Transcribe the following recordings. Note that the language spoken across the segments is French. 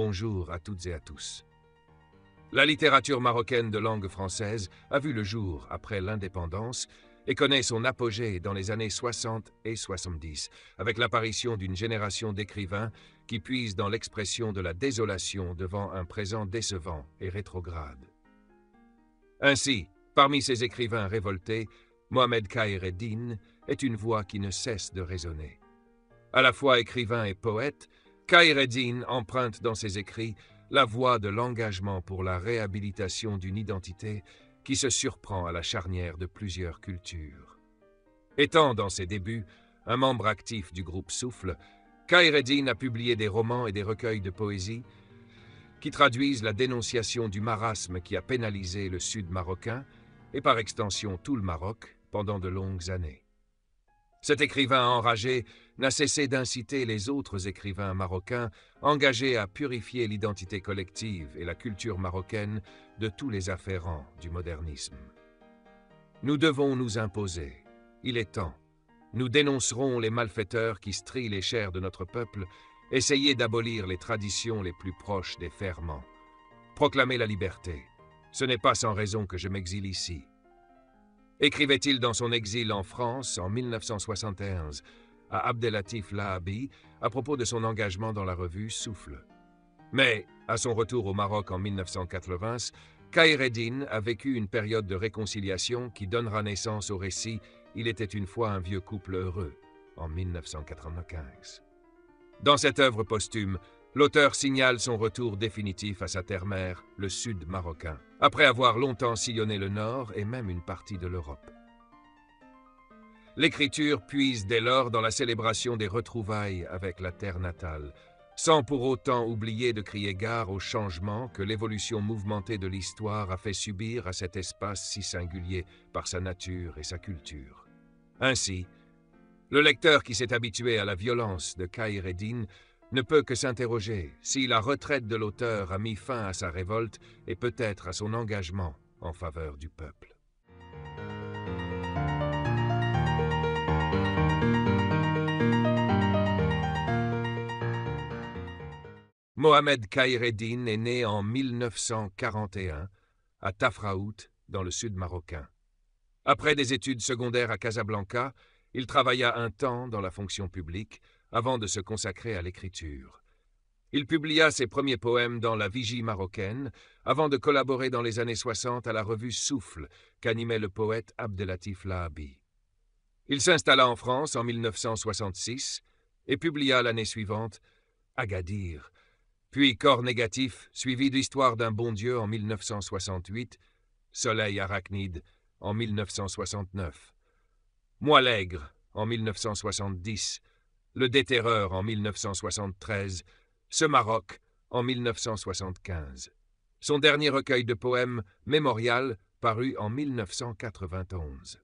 bonjour à toutes et à tous. La littérature marocaine de langue française a vu le jour après l'indépendance et connaît son apogée dans les années 60 et 70, avec l'apparition d'une génération d'écrivains qui puisent dans l'expression de la désolation devant un présent décevant et rétrograde. Ainsi, parmi ces écrivains révoltés, Mohamed Khayr-Eddine est une voix qui ne cesse de résonner. À la fois écrivain et poète, Khayr-Eddine emprunte dans ses écrits la voie de l'engagement pour la réhabilitation d'une identité qui se surprend à la charnière de plusieurs cultures. Étant dans ses débuts un membre actif du groupe Souffle, Khayr-Eddine a publié des romans et des recueils de poésie qui traduisent la dénonciation du marasme qui a pénalisé le sud marocain et par extension tout le Maroc pendant de longues années. Cet écrivain enragé n'a cessé d'inciter les autres écrivains marocains engagés à purifier l'identité collective et la culture marocaine de tous les afférents du modernisme. Nous devons nous imposer. Il est temps. Nous dénoncerons les malfaiteurs qui strient les chairs de notre peuple, essayer d'abolir les traditions les plus proches des ferments. Proclamer la liberté. Ce n'est pas sans raison que je m'exile ici. Écrivait-il dans son exil en France en 1971 à Abdelatif Lahabi à propos de son engagement dans la revue Souffle. Mais, à son retour au Maroc en 1980, Khayr-Eddine a vécu une période de réconciliation qui donnera naissance au récit « Il était une fois un vieux couple heureux » en 1995. Dans cette œuvre posthume, l'auteur signale son retour définitif à sa terre-mère, le sud marocain, après avoir longtemps sillonné le nord et même une partie de l'Europe. L'écriture puise dès lors dans la célébration des retrouvailles avec la terre natale, sans pour autant oublier de crier gare au changement que l'évolution mouvementée de l'histoire a fait subir à cet espace si singulier par sa nature et sa culture. Ainsi, le lecteur qui s'est habitué à la violence de Khayr-Eddine ne peut que s'interroger si la retraite de l'auteur a mis fin à sa révolte et peut-être à son engagement en faveur du peuple. Mohamed Khayr-Eddine est né en 1941 à Tafraout, dans le sud marocain. Après des études secondaires à Casablanca, il travailla un temps dans la fonction publique avant de se consacrer à l'écriture. Il publia ses premiers poèmes dans La Vigie marocaine avant de collaborer dans les années 60 à la revue Souffle qu'animait le poète Abdelatif Lahabi. Il s'installa en France en 1966 et publia l'année suivante Agadir, puis Corps négatif, suivi d'Histoire d'un bon Dieu en 1968, Soleil arachnide en 1969, Moi l'aigre en 1970, Le Déterreur en 1973, Ce Maroc en 1975. Son dernier recueil de poèmes, Mémorial, parut en 1991.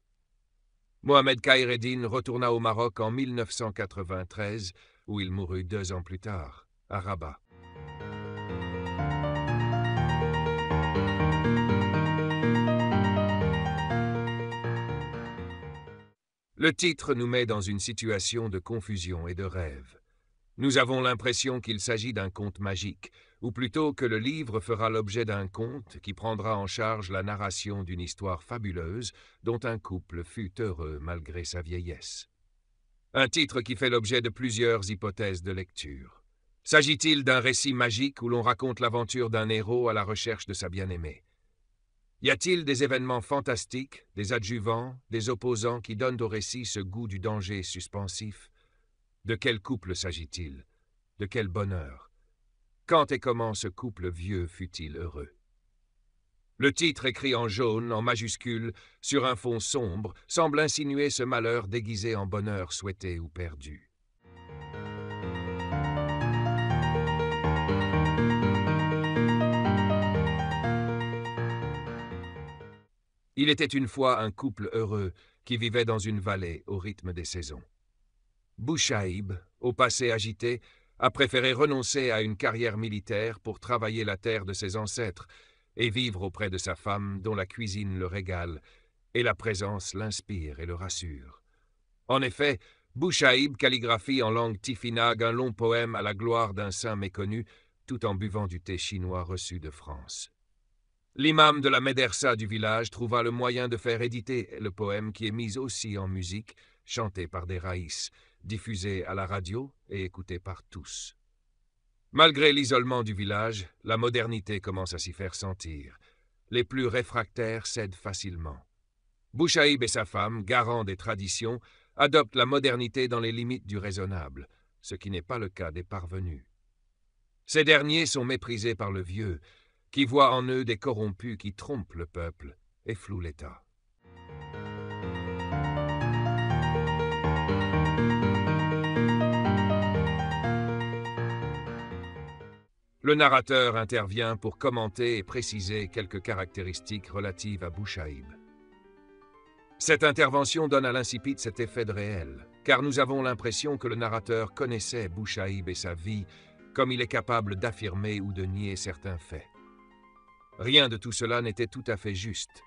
Mohamed Khayr-Eddine retourna au Maroc en 1993, où il mourut 2 ans plus tard, à Rabat. Le titre nous met dans une situation de confusion et de rêve. Nous avons l'impression qu'il s'agit d'un conte magique, ou plutôt que le livre fera l'objet d'un conte qui prendra en charge la narration d'une histoire fabuleuse dont un couple fut heureux malgré sa vieillesse. Un titre qui fait l'objet de plusieurs hypothèses de lecture. S'agit-il d'un récit magique où l'on raconte l'aventure d'un héros à la recherche de sa bien-aimée? Y a-t-il des événements fantastiques, des adjuvants, des opposants qui donnent au récit ce goût du danger suspensif? De quel couple s'agit-il? De quel bonheur? Quand et comment ce couple vieux fut-il heureux? Le titre écrit en jaune, en majuscule, sur un fond sombre, semble insinuer ce malheur déguisé en bonheur souhaité ou perdu. Il était une fois un couple heureux qui vivait dans une vallée au rythme des saisons. Bouchaïb, au passé agité, a préféré renoncer à une carrière militaire pour travailler la terre de ses ancêtres et vivre auprès de sa femme dont la cuisine le régale et la présence l'inspire et le rassure. En effet, Bouchaïb calligraphie en langue tifinagh un long poème à la gloire d'un saint méconnu tout en buvant du thé chinois reçu de France. L'imam de la médersa du village trouva le moyen de faire éditer le poème qui est mis aussi en musique, chanté par des raïs, diffusé à la radio et écouté par tous. Malgré l'isolement du village, la modernité commence à s'y faire sentir. Les plus réfractaires cèdent facilement. Bouchaïb et sa femme, garants des traditions, adoptent la modernité dans les limites du raisonnable, ce qui n'est pas le cas des parvenus. Ces derniers sont méprisés par le vieux, qui voit en eux des corrompus qui trompent le peuple et flouent l'État. Le narrateur intervient pour commenter et préciser quelques caractéristiques relatives à Bouchaïb. Cette intervention donne à l'incipit cet effet de réel, car nous avons l'impression que le narrateur connaissait Bouchaïb et sa vie, comme il est capable d'affirmer ou de nier certains faits. Rien de tout cela n'était tout à fait juste.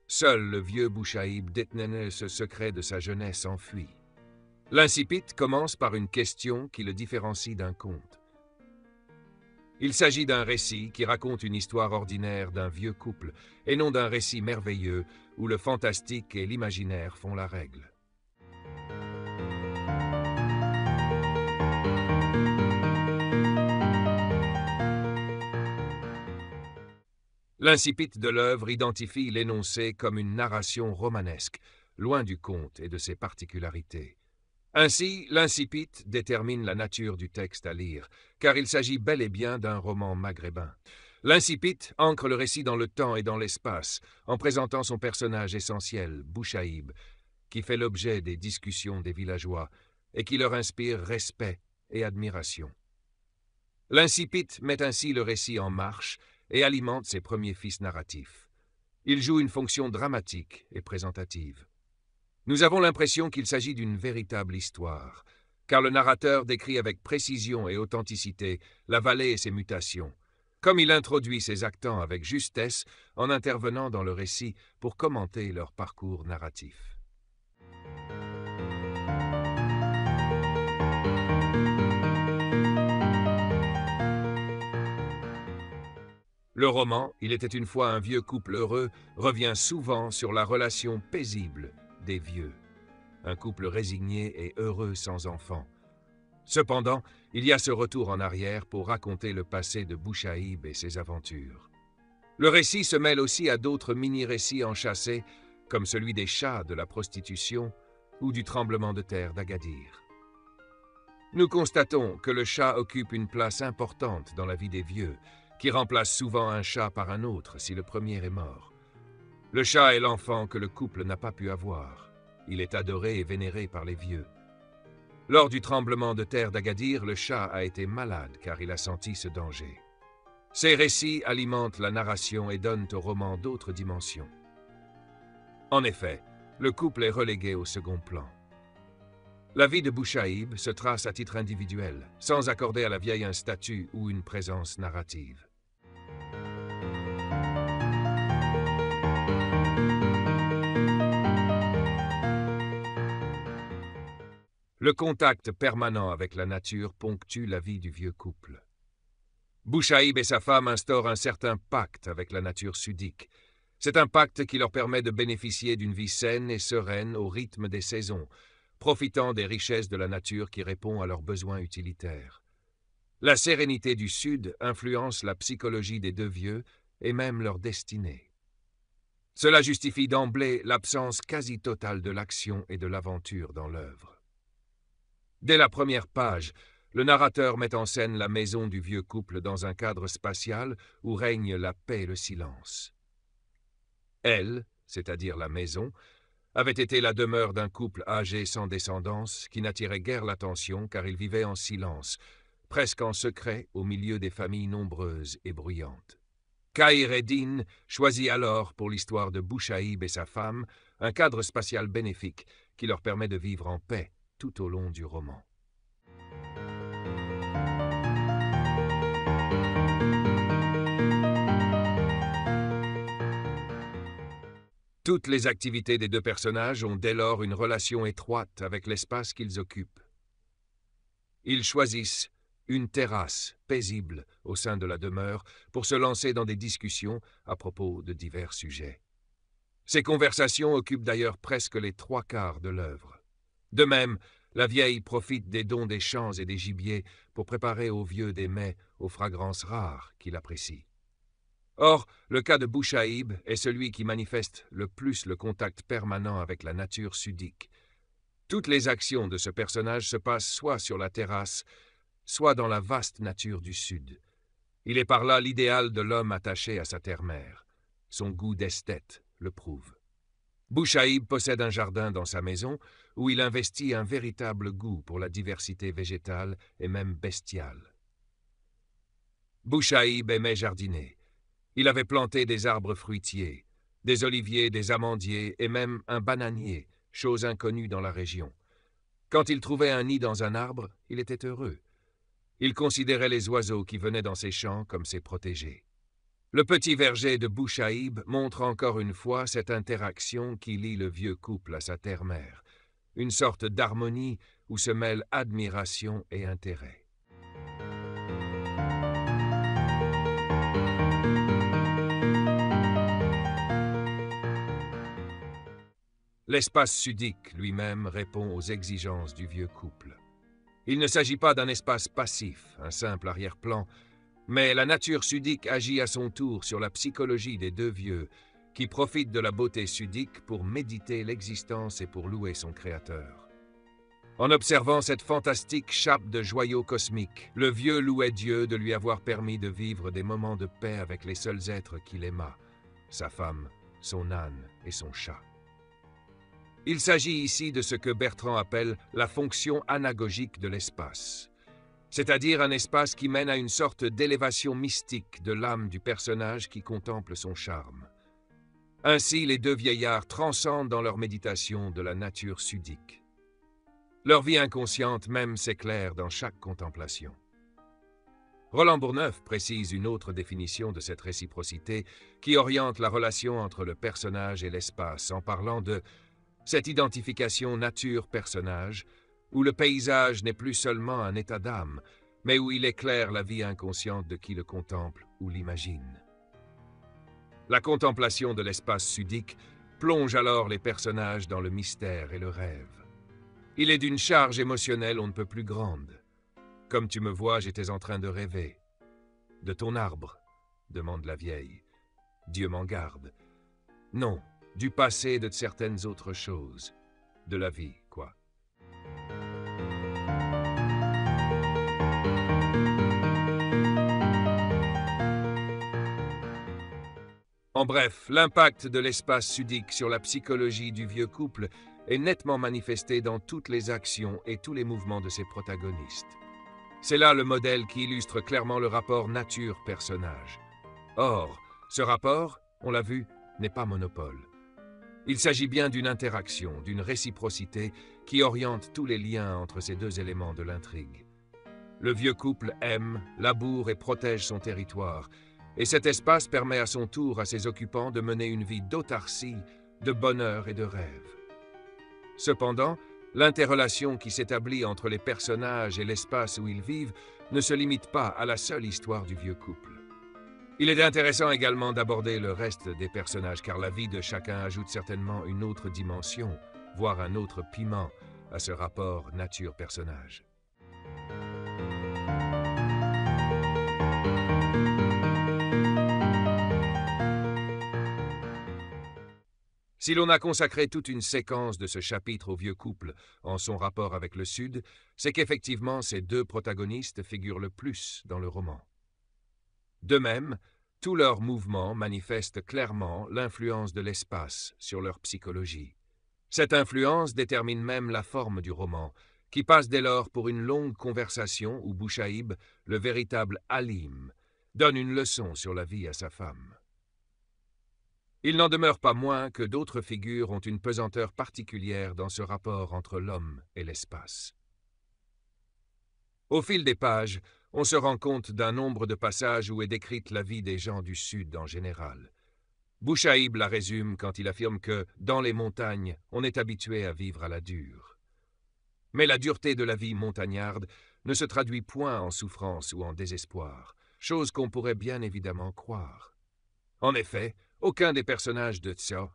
Seul le vieux Bouchaïb détenait ce secret de sa jeunesse enfuie. L'incipit commence par une question qui le différencie d'un conte. Il s'agit d'un récit qui raconte une histoire ordinaire d'un vieux couple, et non d'un récit merveilleux où le fantastique et l'imaginaire font la règle. L'incipit de l'œuvre identifie l'énoncé comme une narration romanesque, loin du conte et de ses particularités. Ainsi, l'incipit détermine la nature du texte à lire, car il s'agit bel et bien d'un roman maghrébin. L'incipit ancre le récit dans le temps et dans l'espace, en présentant son personnage essentiel, Bouchaïb, qui fait l'objet des discussions des villageois et qui leur inspire respect et admiration. L'incipit met ainsi le récit en marche et alimente ses premiers fils narratifs. Il joue une fonction dramatique et présentative. Nous avons l'impression qu'il s'agit d'une véritable histoire, car le narrateur décrit avec précision et authenticité la vallée et ses mutations, comme il introduit ses actants avec justesse en intervenant dans le récit pour commenter leur parcours narratif. Le roman, Il était une fois un vieux couple heureux, revient souvent sur la relation paisible des vieux, un couple résigné et heureux sans enfants. Cependant, il y a ce retour en arrière pour raconter le passé de Bouchaïb et ses aventures. Le récit se mêle aussi à d'autres mini-récits enchâssés, comme celui des chats de la prostitution ou du tremblement de terre d'Agadir. Nous constatons que le chat occupe une place importante dans la vie des vieux, qui remplace souvent un chat par un autre si le premier est mort. Le chat est l'enfant que le couple n'a pas pu avoir. Il est adoré et vénéré par les vieux. Lors du tremblement de terre d'Agadir, le chat a été malade car il a senti ce danger. Ces récits alimentent la narration et donnent au roman d'autres dimensions. En effet, le couple est relégué au second plan. La vie de Bouchaïb se trace à titre individuel, sans accorder à la vieille un statut ou une présence narrative. Le contact permanent avec la nature ponctue la vie du vieux couple. Bouchaïb et sa femme instaurent un certain pacte avec la nature sudique. C'est un pacte qui leur permet de bénéficier d'une vie saine et sereine au rythme des saisons, profitant des richesses de la nature qui répond à leurs besoins utilitaires. La sérénité du Sud influence la psychologie des deux vieux et même leur destinée. Cela justifie d'emblée l'absence quasi totale de l'action et de l'aventure dans l'œuvre. Dès la première page, le narrateur met en scène la maison du vieux couple dans un cadre spatial où règne la paix et le silence. Elle, c'est-à-dire la maison, avait été la demeure d'un couple âgé sans descendance qui n'attirait guère l'attention car il vivait en silence, presque en secret au milieu des familles nombreuses et bruyantes. Khayr ed-Din choisit alors pour l'histoire de Bouchaïb et sa femme un cadre spatial bénéfique qui leur permet de vivre en paix tout au long du roman. Toutes les activités des deux personnages ont dès lors une relation étroite avec l'espace qu'ils occupent. Ils choisissent une terrasse paisible au sein de la demeure pour se lancer dans des discussions à propos de divers sujets. Ces conversations occupent d'ailleurs presque les 3/4 de l'œuvre. De même, la vieille profite des dons des champs et des gibiers pour préparer au vieux des mets aux fragrances rares qu'il apprécie. Or, le cas de Bouchaïb est celui qui manifeste le plus le contact permanent avec la nature sudique. Toutes les actions de ce personnage se passent soit sur la terrasse, soit dans la vaste nature du Sud. Il est par là l'idéal de l'homme attaché à sa terre-mère. Son goût d'esthète le prouve. Bouchaïb possède un jardin dans sa maison où il investit un véritable goût pour la diversité végétale et même bestiale. Bouchaïb aimait jardiner. Il avait planté des arbres fruitiers, des oliviers, des amandiers et même un bananier, chose inconnue dans la région. Quand il trouvait un nid dans un arbre, il était heureux. Il considérait les oiseaux qui venaient dans ses champs comme ses protégés. Le petit verger de Bouchaïb montre encore une fois cette interaction qui lie le vieux couple à sa terre-mère, une sorte d'harmonie où se mêlent admiration et intérêt. L'espace sudique lui-même répond aux exigences du vieux couple. Il ne s'agit pas d'un espace passif, un simple arrière-plan, mais la nature sudique agit à son tour sur la psychologie des deux vieux, qui profitent de la beauté sudique pour méditer l'existence et pour louer son créateur. En observant cette fantastique chape de joyaux cosmiques, le vieux louait Dieu de lui avoir permis de vivre des moments de paix avec les seuls êtres qu'il aima, sa femme, son âne et son chat. Il s'agit ici de ce que Bertrand appelle la fonction anagogique de l'espace, c'est-à-dire un espace qui mène à une sorte d'élévation mystique de l'âme du personnage qui contemple son charme. Ainsi, les deux vieillards transcendent dans leur méditation de la nature sudique. Leur vie inconsciente même s'éclaire dans chaque contemplation. Roland Bourgneuf précise une autre définition de cette réciprocité qui oriente la relation entre le personnage et l'espace en parlant de cette identification nature-personnage, où le paysage n'est plus seulement un état d'âme, mais où il éclaire la vie inconsciente de qui le contemple ou l'imagine. La contemplation de l'espace sudique plonge alors les personnages dans le mystère et le rêve. Il est d'une charge émotionnelle on ne peut plus grande. Comme tu me vois, j'étais en train de rêver. De ton arbre, demande la vieille. Dieu m'en garde. Non. Du passé, de certaines autres choses. De la vie, quoi. En bref, l'impact de l'espace sudique sur la psychologie du vieux couple est nettement manifesté dans toutes les actions et tous les mouvements de ses protagonistes. C'est là le modèle qui illustre clairement le rapport nature-personnage. Or, ce rapport, on l'a vu, n'est pas monopole. Il s'agit bien d'une interaction, d'une réciprocité qui oriente tous les liens entre ces deux éléments de l'intrigue. Le vieux couple aime, laboure et protège son territoire, et cet espace permet à son tour à ses occupants de mener une vie d'autarcie, de bonheur et de rêve. Cependant, l'interrelation qui s'établit entre les personnages et l'espace où ils vivent ne se limite pas à la seule histoire du vieux couple. Il est intéressant également d'aborder le reste des personnages car la vie de chacun ajoute certainement une autre dimension, voire un autre piment à ce rapport nature-personnage. Si l'on a consacré toute une séquence de ce chapitre au vieux couple en son rapport avec le Sud, c'est qu'effectivement ces deux protagonistes figurent le plus dans le roman. De même, tous leurs mouvements manifestent clairement l'influence de l'espace sur leur psychologie. Cette influence détermine même la forme du roman, qui passe dès lors pour une longue conversation où Bouchaïb, le véritable Halim, donne une leçon sur la vie à sa femme. Il n'en demeure pas moins que d'autres figures ont une pesanteur particulière dans ce rapport entre l'homme et l'espace. Au fil des pages, on se rend compte d'un nombre de passages où est décrite la vie des gens du Sud en général. Bouchaïb la résume quand il affirme que, dans les montagnes, on est habitué à vivre à la dure. Mais la dureté de la vie montagnarde ne se traduit point en souffrance ou en désespoir, chose qu'on pourrait bien évidemment croire. En effet, aucun des personnages de Xiao,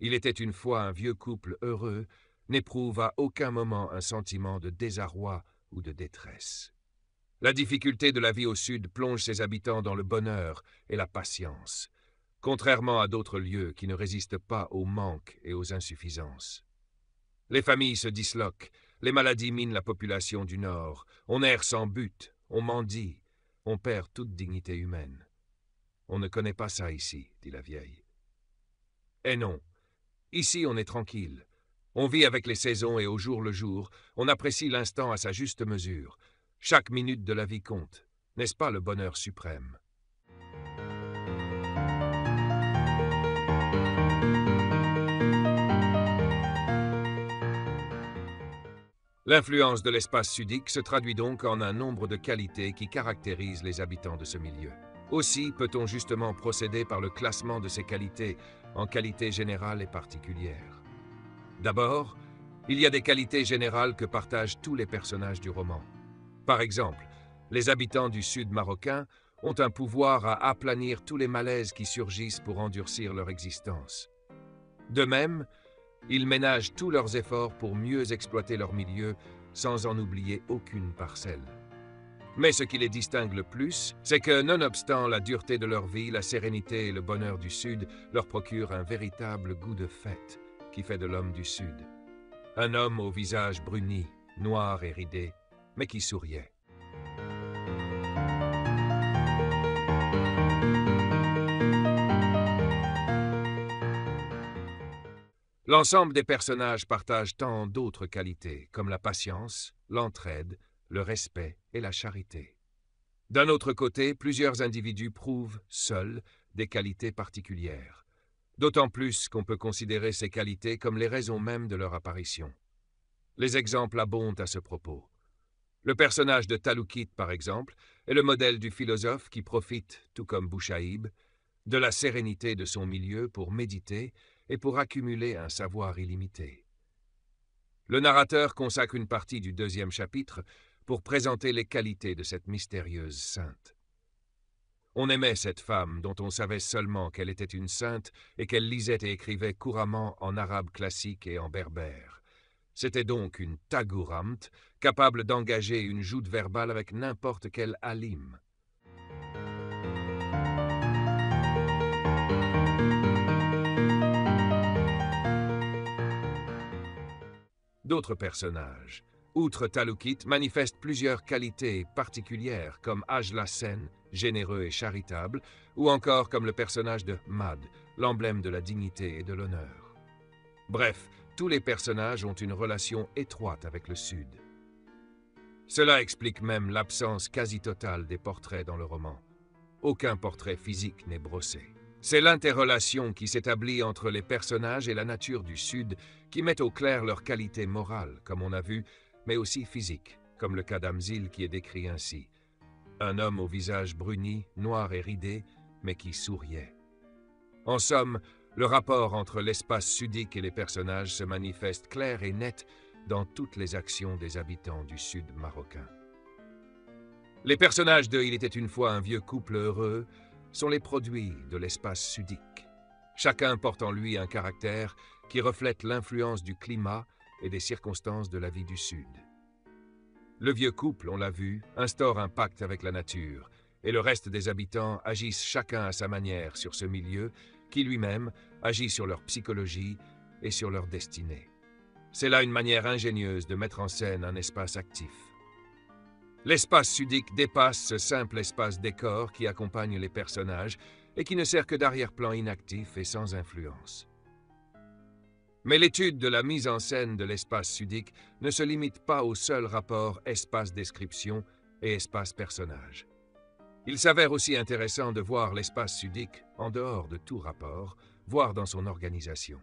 il était une fois un vieux couple heureux, n'éprouve à aucun moment un sentiment de désarroi ou de détresse. La difficulté de la vie au sud plonge ses habitants dans le bonheur et la patience, contrairement à d'autres lieux qui ne résistent pas au manque et aux insuffisances. Les familles se disloquent, les maladies minent la population du Nord, on erre sans but, on mendie, on perd toute dignité humaine. On ne connaît pas ça ici, dit la vieille. Eh non, ici on est tranquille. On vit avec les saisons et au jour le jour, on apprécie l'instant à sa juste mesure. Chaque minute de la vie compte. N'est-ce pas le bonheur suprême? L'influence de l'espace sudique se traduit donc en un nombre de qualités qui caractérisent les habitants de ce milieu. Aussi peut-on justement procéder par le classement de ces qualités en qualités générales et particulières. D'abord, il y a des qualités générales que partagent tous les personnages du roman. Par exemple, les habitants du sud marocain ont un pouvoir à aplanir tous les malaises qui surgissent pour endurcir leur existence. De même, ils ménagent tous leurs efforts pour mieux exploiter leur milieu sans en oublier aucune parcelle. Mais ce qui les distingue le plus, c'est que, nonobstant la dureté de leur vie, la sérénité et le bonheur du Sud leur procurent un véritable goût de fête qui fait de l'homme du Sud. Un homme au visage bruni, noir et ridé, mais qui souriait. L'ensemble des personnages partagent tant d'autres qualités, comme la patience, l'entraide, le respect et la charité. D'un autre côté, plusieurs individus prouvent, seuls, des qualités particulières. D'autant plus qu'on peut considérer ces qualités comme les raisons mêmes de leur apparition. Les exemples abondent à ce propos. Le personnage de Taloukit, par exemple, est le modèle du philosophe qui profite, tout comme Bouchaïb, de la sérénité de son milieu pour méditer et pour accumuler un savoir illimité. Le narrateur consacre une partie du 2e chapitre pour présenter les qualités de cette mystérieuse sainte. On aimait cette femme dont on savait seulement qu'elle était une sainte et qu'elle lisait et écrivait couramment en arabe classique et en berbère. C'était donc une tagouramt, capable d'engager une joute verbale avec n'importe quel alim. D'autres personnages, outre Taloukit, manifestent plusieurs qualités particulières comme Ajla Sen, généreux et charitable, ou encore comme le personnage de Mad, l'emblème de la dignité et de l'honneur. Bref, tous les personnages ont une relation étroite avec le Sud. Cela explique même l'absence quasi totale des portraits dans le roman. Aucun portrait physique n'est brossé. C'est l'interrelation qui s'établit entre les personnages et la nature du Sud qui met au clair leurs qualités morales, comme on a vu, mais aussi physiques, comme le cas d'Amzil qui est décrit ainsi. Un homme au visage bruni, noir et ridé, mais qui souriait. En somme, le rapport entre l'espace sudique et les personnages se manifeste clair et net dans toutes les actions des habitants du Sud marocain. Les personnages de « Il était une fois un vieux couple heureux » sont les produits de l'espace sudique. Chacun porte en lui un caractère qui reflète l'influence du climat et des circonstances de la vie du Sud. Le vieux couple, on l'a vu, instaure un pacte avec la nature, et le reste des habitants agissent chacun à sa manière sur ce milieu qui lui-même agit sur leur psychologie et sur leur destinée. C'est là une manière ingénieuse de mettre en scène un espace actif. L'espace sudique dépasse ce simple espace décor qui accompagne les personnages et qui ne sert que d'arrière-plan inactif et sans influence. Mais l'étude de la mise en scène de l'espace sudique ne se limite pas au seul rapport espace-description et espace-personnage. Il s'avère aussi intéressant de voir l'espace sudique en dehors de tout rapport, voire dans son organisation.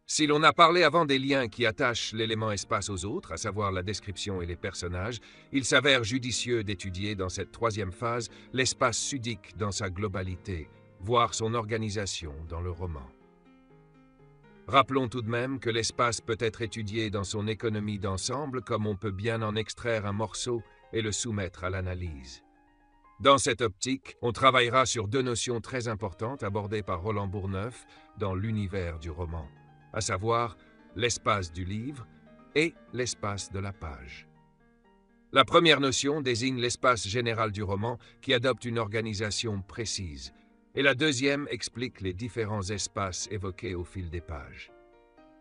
Si l'on a parlé avant des liens qui attachent l'élément espace aux autres, à savoir la description et les personnages, il s'avère judicieux d'étudier dans cette 3e phase l'espace sudique dans sa globalité, voir son organisation dans le roman. Rappelons tout de même que l'espace peut être étudié dans son économie d'ensemble comme on peut bien en extraire un morceau et le soumettre à l'analyse. Dans cette optique, on travaillera sur deux notions très importantes abordées par Roland Bourgneuf dans l'univers du roman, à savoir l'espace du livre et l'espace de la page. La première notion désigne l'espace général du roman qui adopte une organisation précise, et la deuxième explique les différents espaces évoqués au fil des pages.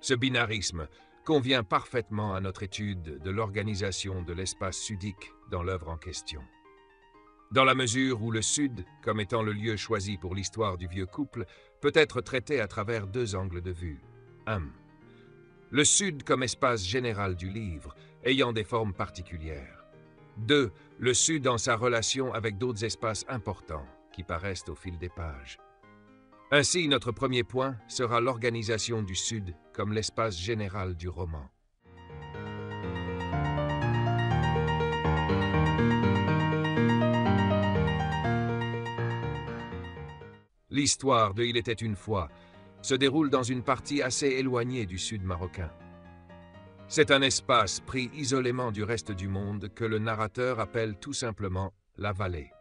Ce binarisme convient parfaitement à notre étude de l'organisation de l'espace sudique dans l'œuvre en question. Dans la mesure où le Sud, comme étant le lieu choisi pour l'histoire du vieux couple, peut être traité à travers deux angles de vue. 1. Le Sud comme espace général du livre, ayant des formes particulières. 2. Le Sud en sa relation avec d'autres espaces importants, qui paraissent au fil des pages. Ainsi, notre premier point sera l'organisation du Sud comme l'espace général du roman. L'histoire de Il était une fois se déroule dans une partie assez éloignée du Sud marocain. C'est un espace pris isolément du reste du monde que le narrateur appelle tout simplement la vallée.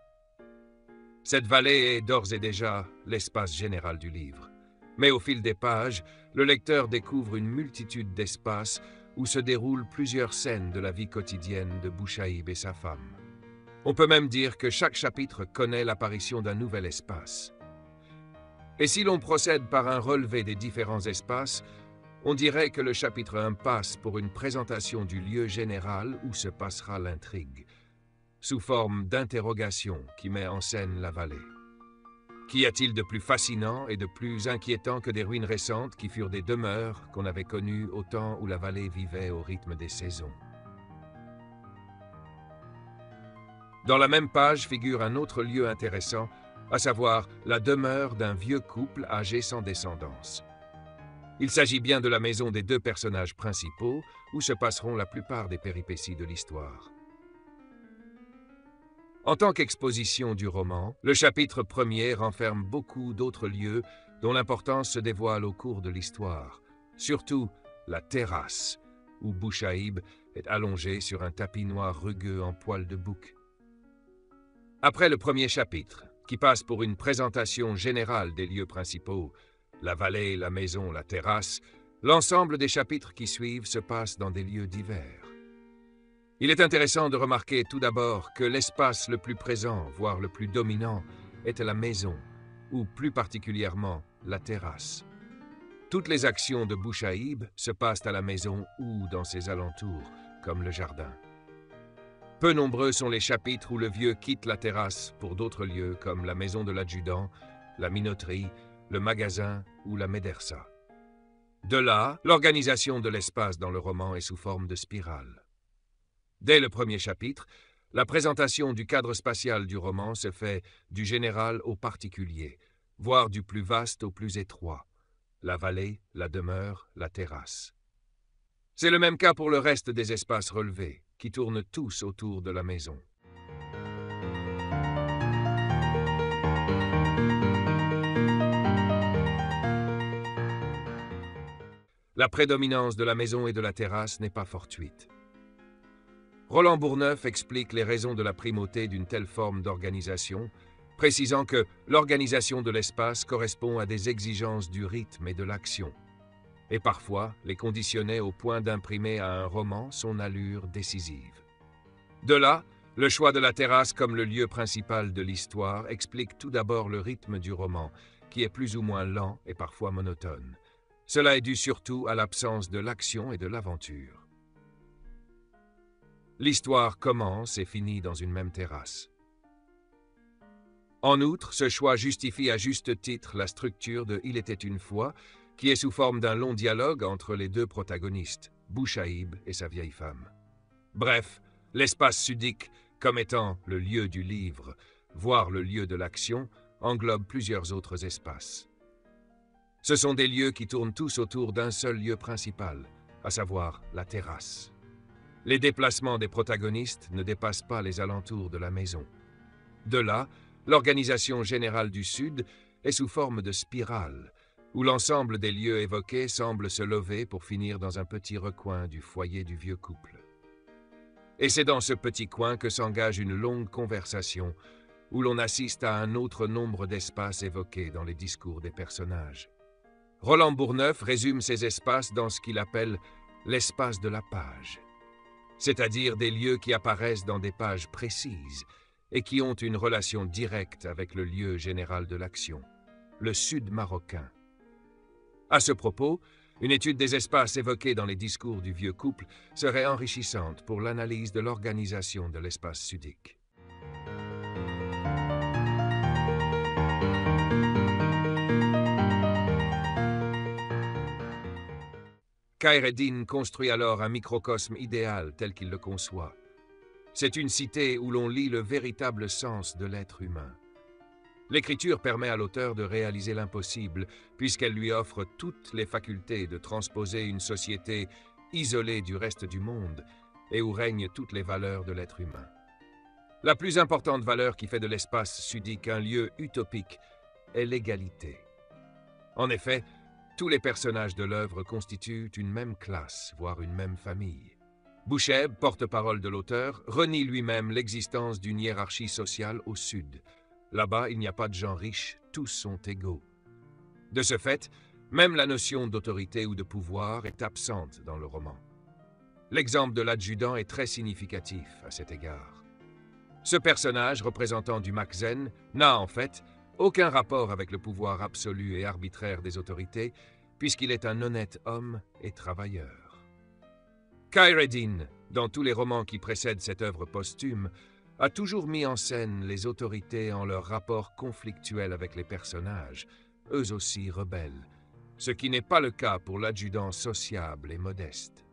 Cette vallée est d'ores et déjà l'espace général du livre. Mais au fil des pages, le lecteur découvre une multitude d'espaces où se déroulent plusieurs scènes de la vie quotidienne de Bouchaïb et sa femme. On peut même dire que chaque chapitre connaît l'apparition d'un nouvel espace. Et si l'on procède par un relevé des différents espaces, on dirait que le chapitre 1 passe pour une présentation du lieu général où se passera l'intrigue, sous forme d'interrogation qui met en scène la vallée. Qu'y a-t-il de plus fascinant et de plus inquiétant que des ruines récentes qui furent des demeures qu'on avait connues au temps où la vallée vivait au rythme des saisons? Dans la même page figure un autre lieu intéressant, à savoir la demeure d'un vieux couple âgé sans descendance. Il s'agit bien de la maison des deux personnages principaux, où se passeront la plupart des péripéties de l'histoire. En tant qu'exposition du roman, le chapitre 1er renferme beaucoup d'autres lieux dont l'importance se dévoile au cours de l'histoire, surtout la terrasse, où Bouchaïb est allongé sur un tapis noir rugueux en poil de bouc. Après le premier chapitre, qui passe pour une présentation générale des lieux principaux, la vallée, la maison, la terrasse, l'ensemble des chapitres qui suivent se passe dans des lieux divers. Il est intéressant de remarquer tout d'abord que l'espace le plus présent, voire le plus dominant, est la maison, ou plus particulièrement la terrasse. Toutes les actions de Bouchaïb se passent à la maison ou dans ses alentours, comme le jardin. Peu nombreux sont les chapitres où le vieux quitte la terrasse pour d'autres lieux comme la maison de l'adjudant, la minoterie, le magasin ou la médersa. De là, l'organisation de l'espace dans le roman est sous forme de spirale. Dès le premier chapitre, la présentation du cadre spatial du roman se fait du général au particulier, voire du plus vaste au plus étroit, la vallée, la demeure, la terrasse. C'est le même cas pour le reste des espaces relevés, qui tournent tous autour de la maison. La prédominance de la maison et de la terrasse n'est pas fortuite. Roland Bourgneuf explique les raisons de la primauté d'une telle forme d'organisation, précisant que l'organisation de l'espace correspond à des exigences du rythme et de l'action, et parfois les conditionnait au point d'imprimer à un roman son allure décisive. De là, le choix de la terrasse comme le lieu principal de l'histoire explique tout d'abord le rythme du roman, qui est plus ou moins lent et parfois monotone. Cela est dû surtout à l'absence de l'action et de l'aventure. L'histoire commence et finit dans une même terrasse. En outre, ce choix justifie à juste titre la structure de Il était une fois, qui est sous forme d'un long dialogue entre les deux protagonistes, Bouchaïb et sa vieille femme. Bref, l'espace sudique, comme étant le lieu du livre, voire le lieu de l'action, englobe plusieurs autres espaces. Ce sont des lieux qui tournent tous autour d'un seul lieu principal, à savoir la terrasse. Les déplacements des protagonistes ne dépassent pas les alentours de la maison. De là, l'organisation générale du Sud, est sous forme de spirale, où l'ensemble des lieux évoqués semble se lever pour finir dans un petit recoin du foyer du vieux couple. Et c'est dans ce petit coin que s'engage une longue conversation, où l'on assiste à un autre nombre d'espaces évoqués dans les discours des personnages. Roland Bourgneuf résume ces espaces dans ce qu'il appelle l'espace de la page, c'est-à-dire des lieux qui apparaissent dans des pages précises et qui ont une relation directe avec le lieu général de l'action, le Sud marocain. À ce propos, une étude des espaces évoqués dans les discours du vieux couple serait enrichissante pour l'analyse de l'organisation de l'espace sudique. Khayr ed-Din construit alors un microcosme idéal tel qu'il le conçoit. C'est une cité où l'on lit le véritable sens de l'être humain. L'écriture permet à l'auteur de réaliser l'impossible, puisqu'elle lui offre toutes les facultés de transposer une société isolée du reste du monde et où règnent toutes les valeurs de l'être humain. La plus importante valeur qui fait de l'espace sudique un lieu utopique est l'égalité. En effet, tous les personnages de l'œuvre constituent une même classe, voire une même famille. Boucheb, porte-parole de l'auteur, renie lui-même l'existence d'une hiérarchie sociale au sud. Là-bas, il n'y a pas de gens riches, tous sont égaux. De ce fait, même la notion d'autorité ou de pouvoir est absente dans le roman. L'exemple de l'adjudant est très significatif à cet égard. Ce personnage, représentant du Makhzen, n'a en fait aucun rapport avec le pouvoir absolu et arbitraire des autorités, puisqu'il est un honnête homme et travailleur. Khayr ed-Din, dans tous les romans qui précèdent cette œuvre posthume, a toujours mis en scène les autorités en leur rapport conflictuel avec les personnages, eux aussi rebelles, ce qui n'est pas le cas pour l'adjudant sociable et modeste.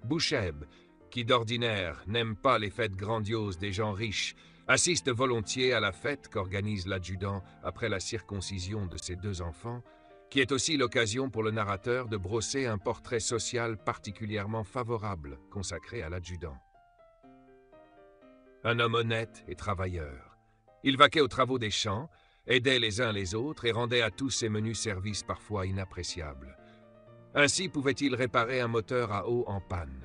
Boucheb, qui d'ordinaire n'aime pas les fêtes grandioses des gens riches, assiste volontiers à la fête qu'organise l'adjudant après la circoncision de ses 2 enfants, qui est aussi l'occasion pour le narrateur de brosser un portrait social particulièrement favorable consacré à l'adjudant. Un homme honnête et travailleur. Il vaquait aux travaux des champs, aidait les uns les autres et rendait à tous ses menus services parfois inappréciables. Ainsi pouvait-il réparer un moteur à eau en panne.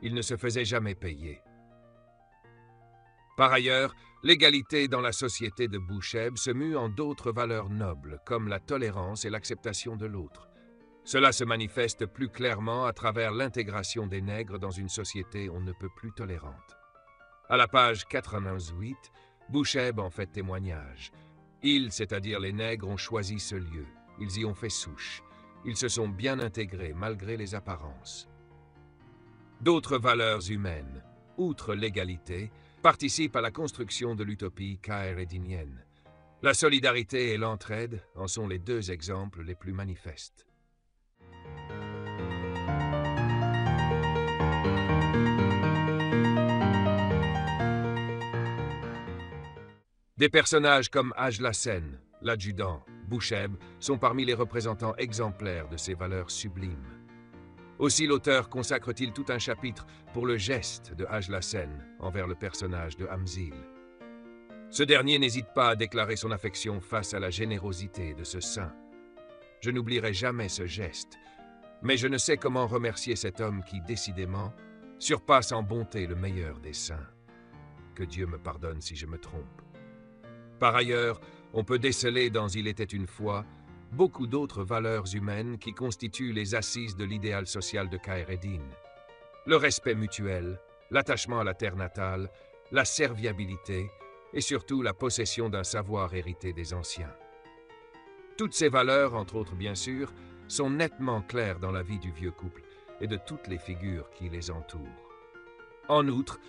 Il ne se faisait jamais payer. Par ailleurs, l'égalité dans la société de Boucheb se mue en d'autres valeurs nobles, comme la tolérance et l'acceptation de l'autre. Cela se manifeste plus clairement à travers l'intégration des nègres dans une société on ne peut plus tolérante. À la page 98, Boucheb en fait témoignage. Ils, c'est-à-dire les nègres, ont choisi ce lieu. Ils y ont fait souche. Ils se sont bien intégrés malgré les apparences. D'autres valeurs humaines, outre l'égalité, participent à la construction de l'utopie khayr ed-Dinienne. La solidarité et l'entraide en sont les 2 exemples les plus manifestes. Des personnages comme Haj Lassen, l'adjudant, Boucheb, sont parmi les représentants exemplaires de ces valeurs sublimes. Aussi l'auteur consacre-t-il tout un chapitre pour le geste de Haj Lassen envers le personnage de Hamzil. Ce dernier n'hésite pas à déclarer son affection face à la générosité de ce saint. Je n'oublierai jamais ce geste, mais je ne sais comment remercier cet homme qui, décidément, surpasse en bonté le meilleur des saints. Que Dieu me pardonne si je me trompe. Par ailleurs, on peut déceler dans Il était une fois beaucoup d'autres valeurs humaines qui constituent les assises de l'idéal social de Khayr ed-Din. Le respect mutuel, l'attachement à la terre natale, la serviabilité et surtout la possession d'un savoir hérité des anciens. Toutes ces valeurs, entre autres bien sûr, sont nettement claires dans la vie du vieux couple et de toutes les figures qui les entourent. En outre,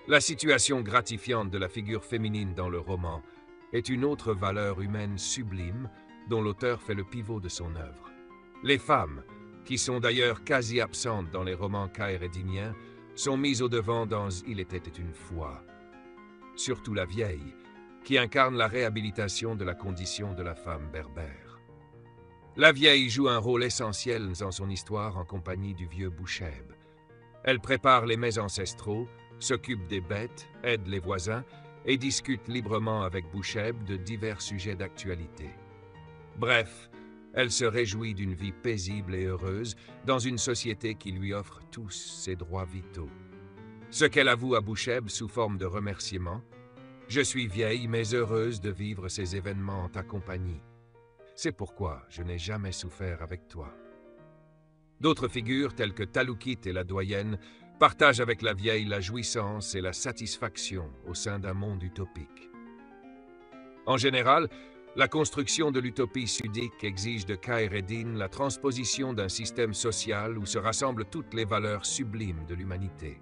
la situation gratifiante de la figure féminine dans le roman est une autre valeur humaine sublime dont l'auteur fait le pivot de son œuvre. Les femmes, qui sont d'ailleurs quasi absentes dans les romans khayr ed-Diniens, sont mises au devant dans Il était une fois. Surtout la vieille, qui incarne la réhabilitation de la condition de la femme berbère. La vieille joue un rôle essentiel dans son histoire en compagnie du vieux Boucheb. Elle prépare les mets ancestraux, s'occupe des bêtes, aide les voisins et discute librement avec Boucheb de divers sujets d'actualité. Bref, elle se réjouit d'une vie paisible et heureuse dans une société qui lui offre tous ses droits vitaux. Ce qu'elle avoue à Boucheb sous forme de remerciement: « Je suis vieille mais heureuse de vivre ces événements en ta compagnie. C'est pourquoi je n'ai jamais souffert avec toi. » D'autres figures, telles que Taloukit et la doyenne, partagent avec la vieille la jouissance et la satisfaction au sein d'un monde utopique. En général, la construction de l'utopie sudique exige de Khayr ed-Din la transposition d'un système social où se rassemblent toutes les valeurs sublimes de l'humanité.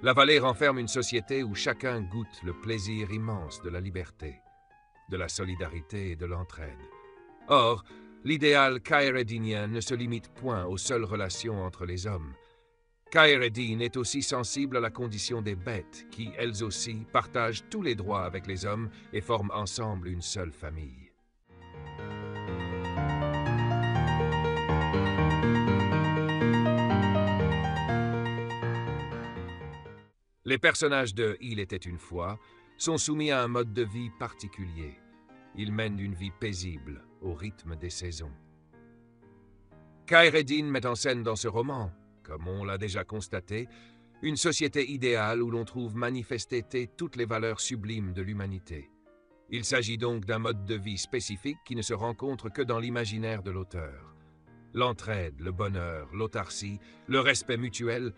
La vallée renferme une société où chacun goûte le plaisir immense de la liberté, de la solidarité et de l'entraide. Or, l'idéal Khayr ed-Dinien ne se limite point aux seules relations entre les hommes. Khayr ed-Din est aussi sensible à la condition des bêtes qui, elles aussi, partagent tous les droits avec les hommes et forment ensemble une seule famille. Les personnages de Il était une fois sont soumis à un mode de vie particulier. Ils mènent une vie paisible, au rythme des saisons. Khayr ed-Din met en scène dans ce roman, comme on l'a déjà constaté, une société idéale où l'on trouve manifestées toutes les valeurs sublimes de l'humanité. Il s'agit donc d'un mode de vie spécifique qui ne se rencontre que dans l'imaginaire de l'auteur. L'entraide, le bonheur, l'autarcie, le respect mutuel,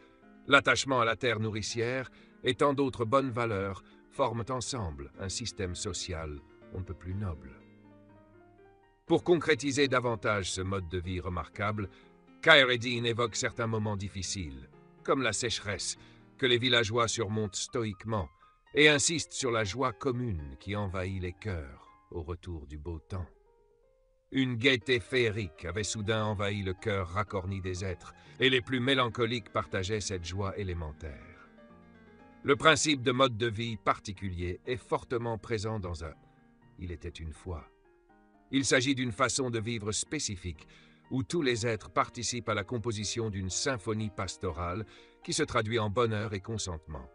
l'attachement à la terre nourricière et tant d'autres bonnes valeurs forment ensemble un système social on ne peut plus noble. Pour concrétiser davantage ce mode de vie remarquable, Khayr ed-Din évoque certains moments difficiles, comme la sécheresse, que les villageois surmontent stoïquement, et insiste sur la joie commune qui envahit les cœurs au retour du beau temps. Une gaieté féerique avait soudain envahi le cœur racorni des êtres, et les plus mélancoliques partageaient cette joie élémentaire. Le principe de mode de vie particulier est fortement présent dans Il était une fois. Il s'agit d'une façon de vivre spécifique, où tous les êtres participent à la composition d'une symphonie pastorale qui se traduit en bonheur et consentement.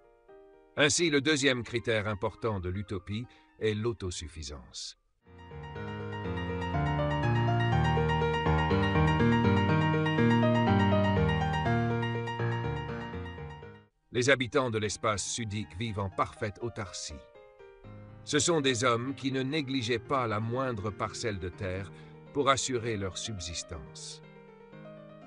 Ainsi, le deuxième critère important de l'utopie est l'autosuffisance. Les habitants de l'espace sudique vivent en parfaite autarcie. Ce sont des hommes qui ne négligeaient pas la moindre parcelle de terre pour assurer leur subsistance.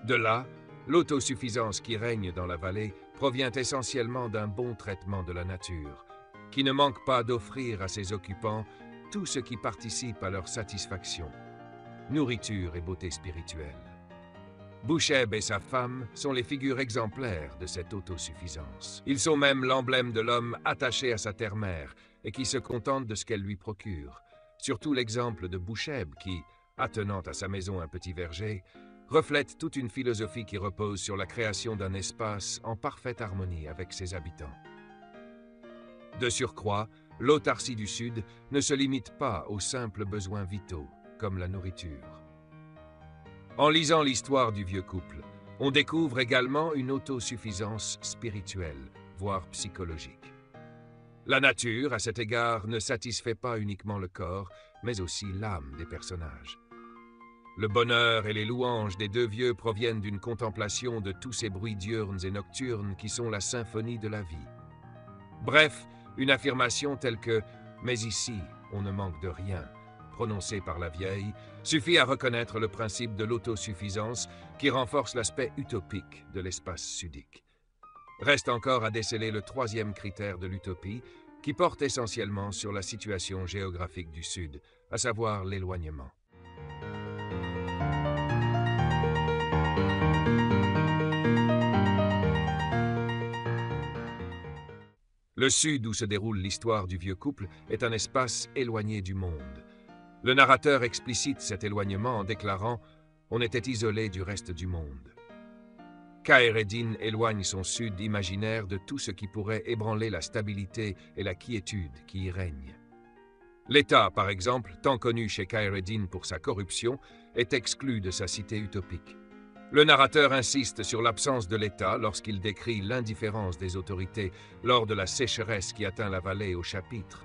De là, l'autosuffisance qui règne dans la vallée provient essentiellement d'un bon traitement de la nature, qui ne manque pas d'offrir à ses occupants tout ce qui participe à leur satisfaction, nourriture et beauté spirituelle. Boucheb et sa femme sont les figures exemplaires de cette autosuffisance. Ils sont même l'emblème de l'homme attaché à sa terre-mère et qui se contente de ce qu'elle lui procure. Surtout l'exemple de Boucheb qui, attenant à sa maison un petit verger, reflète toute une philosophie qui repose sur la création d'un espace en parfaite harmonie avec ses habitants. De surcroît, l'autarcie du Sud ne se limite pas aux simples besoins vitaux, comme la nourriture. En lisant l'histoire du vieux couple, on découvre également une autosuffisance spirituelle, voire psychologique. La nature, à cet égard, ne satisfait pas uniquement le corps, mais aussi l'âme des personnages. Le bonheur et les louanges des deux vieux proviennent d'une contemplation de tous ces bruits diurnes et nocturnes qui sont la symphonie de la vie. Bref, une affirmation telle que « mais ici, on ne manque de rien », prononcée par la vieille, suffit à reconnaître le principe de l'autosuffisance qui renforce l'aspect utopique de l'espace sudique. Reste encore à déceler le troisième critère de l'utopie, qui porte essentiellement sur la situation géographique du Sud, à savoir l'éloignement. Le Sud, où se déroule l'histoire du vieux couple, est un espace éloigné du monde. Le narrateur explicite cet éloignement en déclarant « on était isolé du reste du monde ». Khayr ed-Din éloigne son Sud imaginaire de tout ce qui pourrait ébranler la stabilité et la quiétude qui y règnent. L'État, par exemple, tant connu chez Khayr ed-Din pour sa corruption, est exclu de sa cité utopique. Le narrateur insiste sur l'absence de l'État lorsqu'il décrit l'indifférence des autorités lors de la sécheresse qui atteint la vallée au chapitre.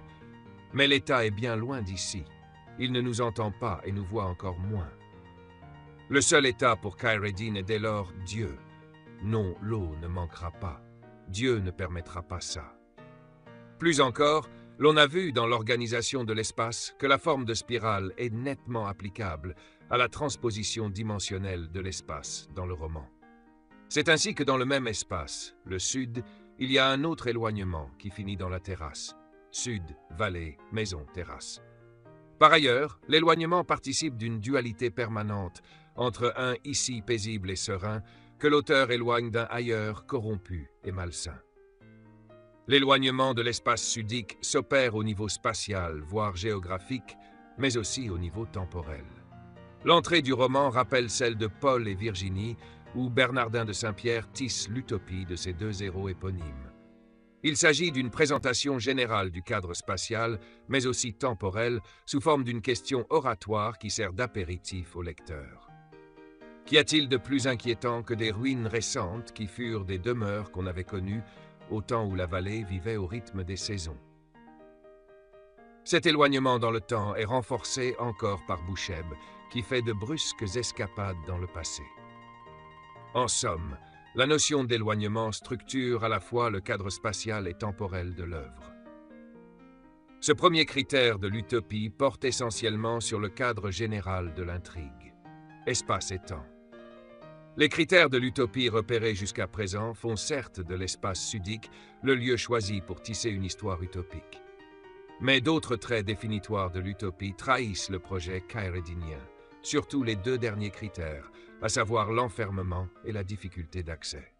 Mais l'État est bien loin d'ici. il ne nous entend pas et nous voit encore moins. Le seul état pour Khaireddin est dès lors Dieu. Non, l'eau ne manquera pas. Dieu ne permettra pas ça. Plus encore, l'on a vu dans l'organisation de l'espace que la forme de spirale est nettement applicable à la transposition dimensionnelle de l'espace dans le roman. C'est ainsi que dans le même espace, le sud, il y a un autre éloignement qui finit dans la terrasse. Sud, vallée, maison, terrasse. Par ailleurs, l'éloignement participe d'une dualité permanente entre un ici paisible et serein que l'auteur éloigne d'un ailleurs corrompu et malsain. L'éloignement de l'espace sudique s'opère au niveau spatial, voire géographique, mais aussi au niveau temporel. L'entrée du roman rappelle celle de Paul et Virginie, où Bernardin de Saint-Pierre tisse l'utopie de ses deux héros éponymes. Il s'agit d'une présentation générale du cadre spatial, mais aussi temporel, sous forme d'une question oratoire qui sert d'apéritif au lecteur. Qu'y a-t-il de plus inquiétant que des ruines récentes qui furent des demeures qu'on avait connues au temps où la vallée vivait au rythme des saisons? Cet éloignement dans le temps est renforcé encore par Boucheb, qui fait de brusques escapades dans le passé. En somme, la notion d'éloignement structure à la fois le cadre spatial et temporel de l'œuvre. Ce premier critère de l'utopie porte essentiellement sur le cadre général de l'intrigue, espace et temps. Les critères de l'utopie repérés jusqu'à présent font certes de l'espace sudique le lieu choisi pour tisser une histoire utopique. Mais d'autres traits définitoires de l'utopie trahissent le projet khaireddinien, surtout les deux derniers critères, à savoir l'enfermement et la difficulté d'accès.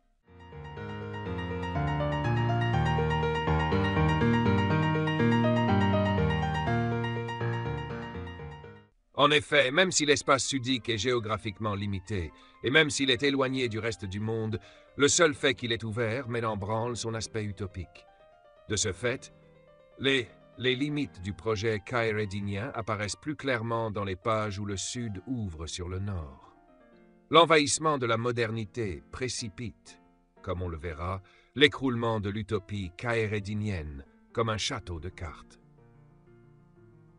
En effet, même si l'espace sudique est géographiquement limité, et même s'il est éloigné du reste du monde, le seul fait qu'il est ouvert met en branle son aspect utopique. De ce fait, les limites du projet khaireddinien apparaissent plus clairement dans les pages où le Sud ouvre sur le Nord. L'envahissement de la modernité précipite, comme on le verra, l'écroulement de l'utopie khaireddinienne, comme un château de cartes.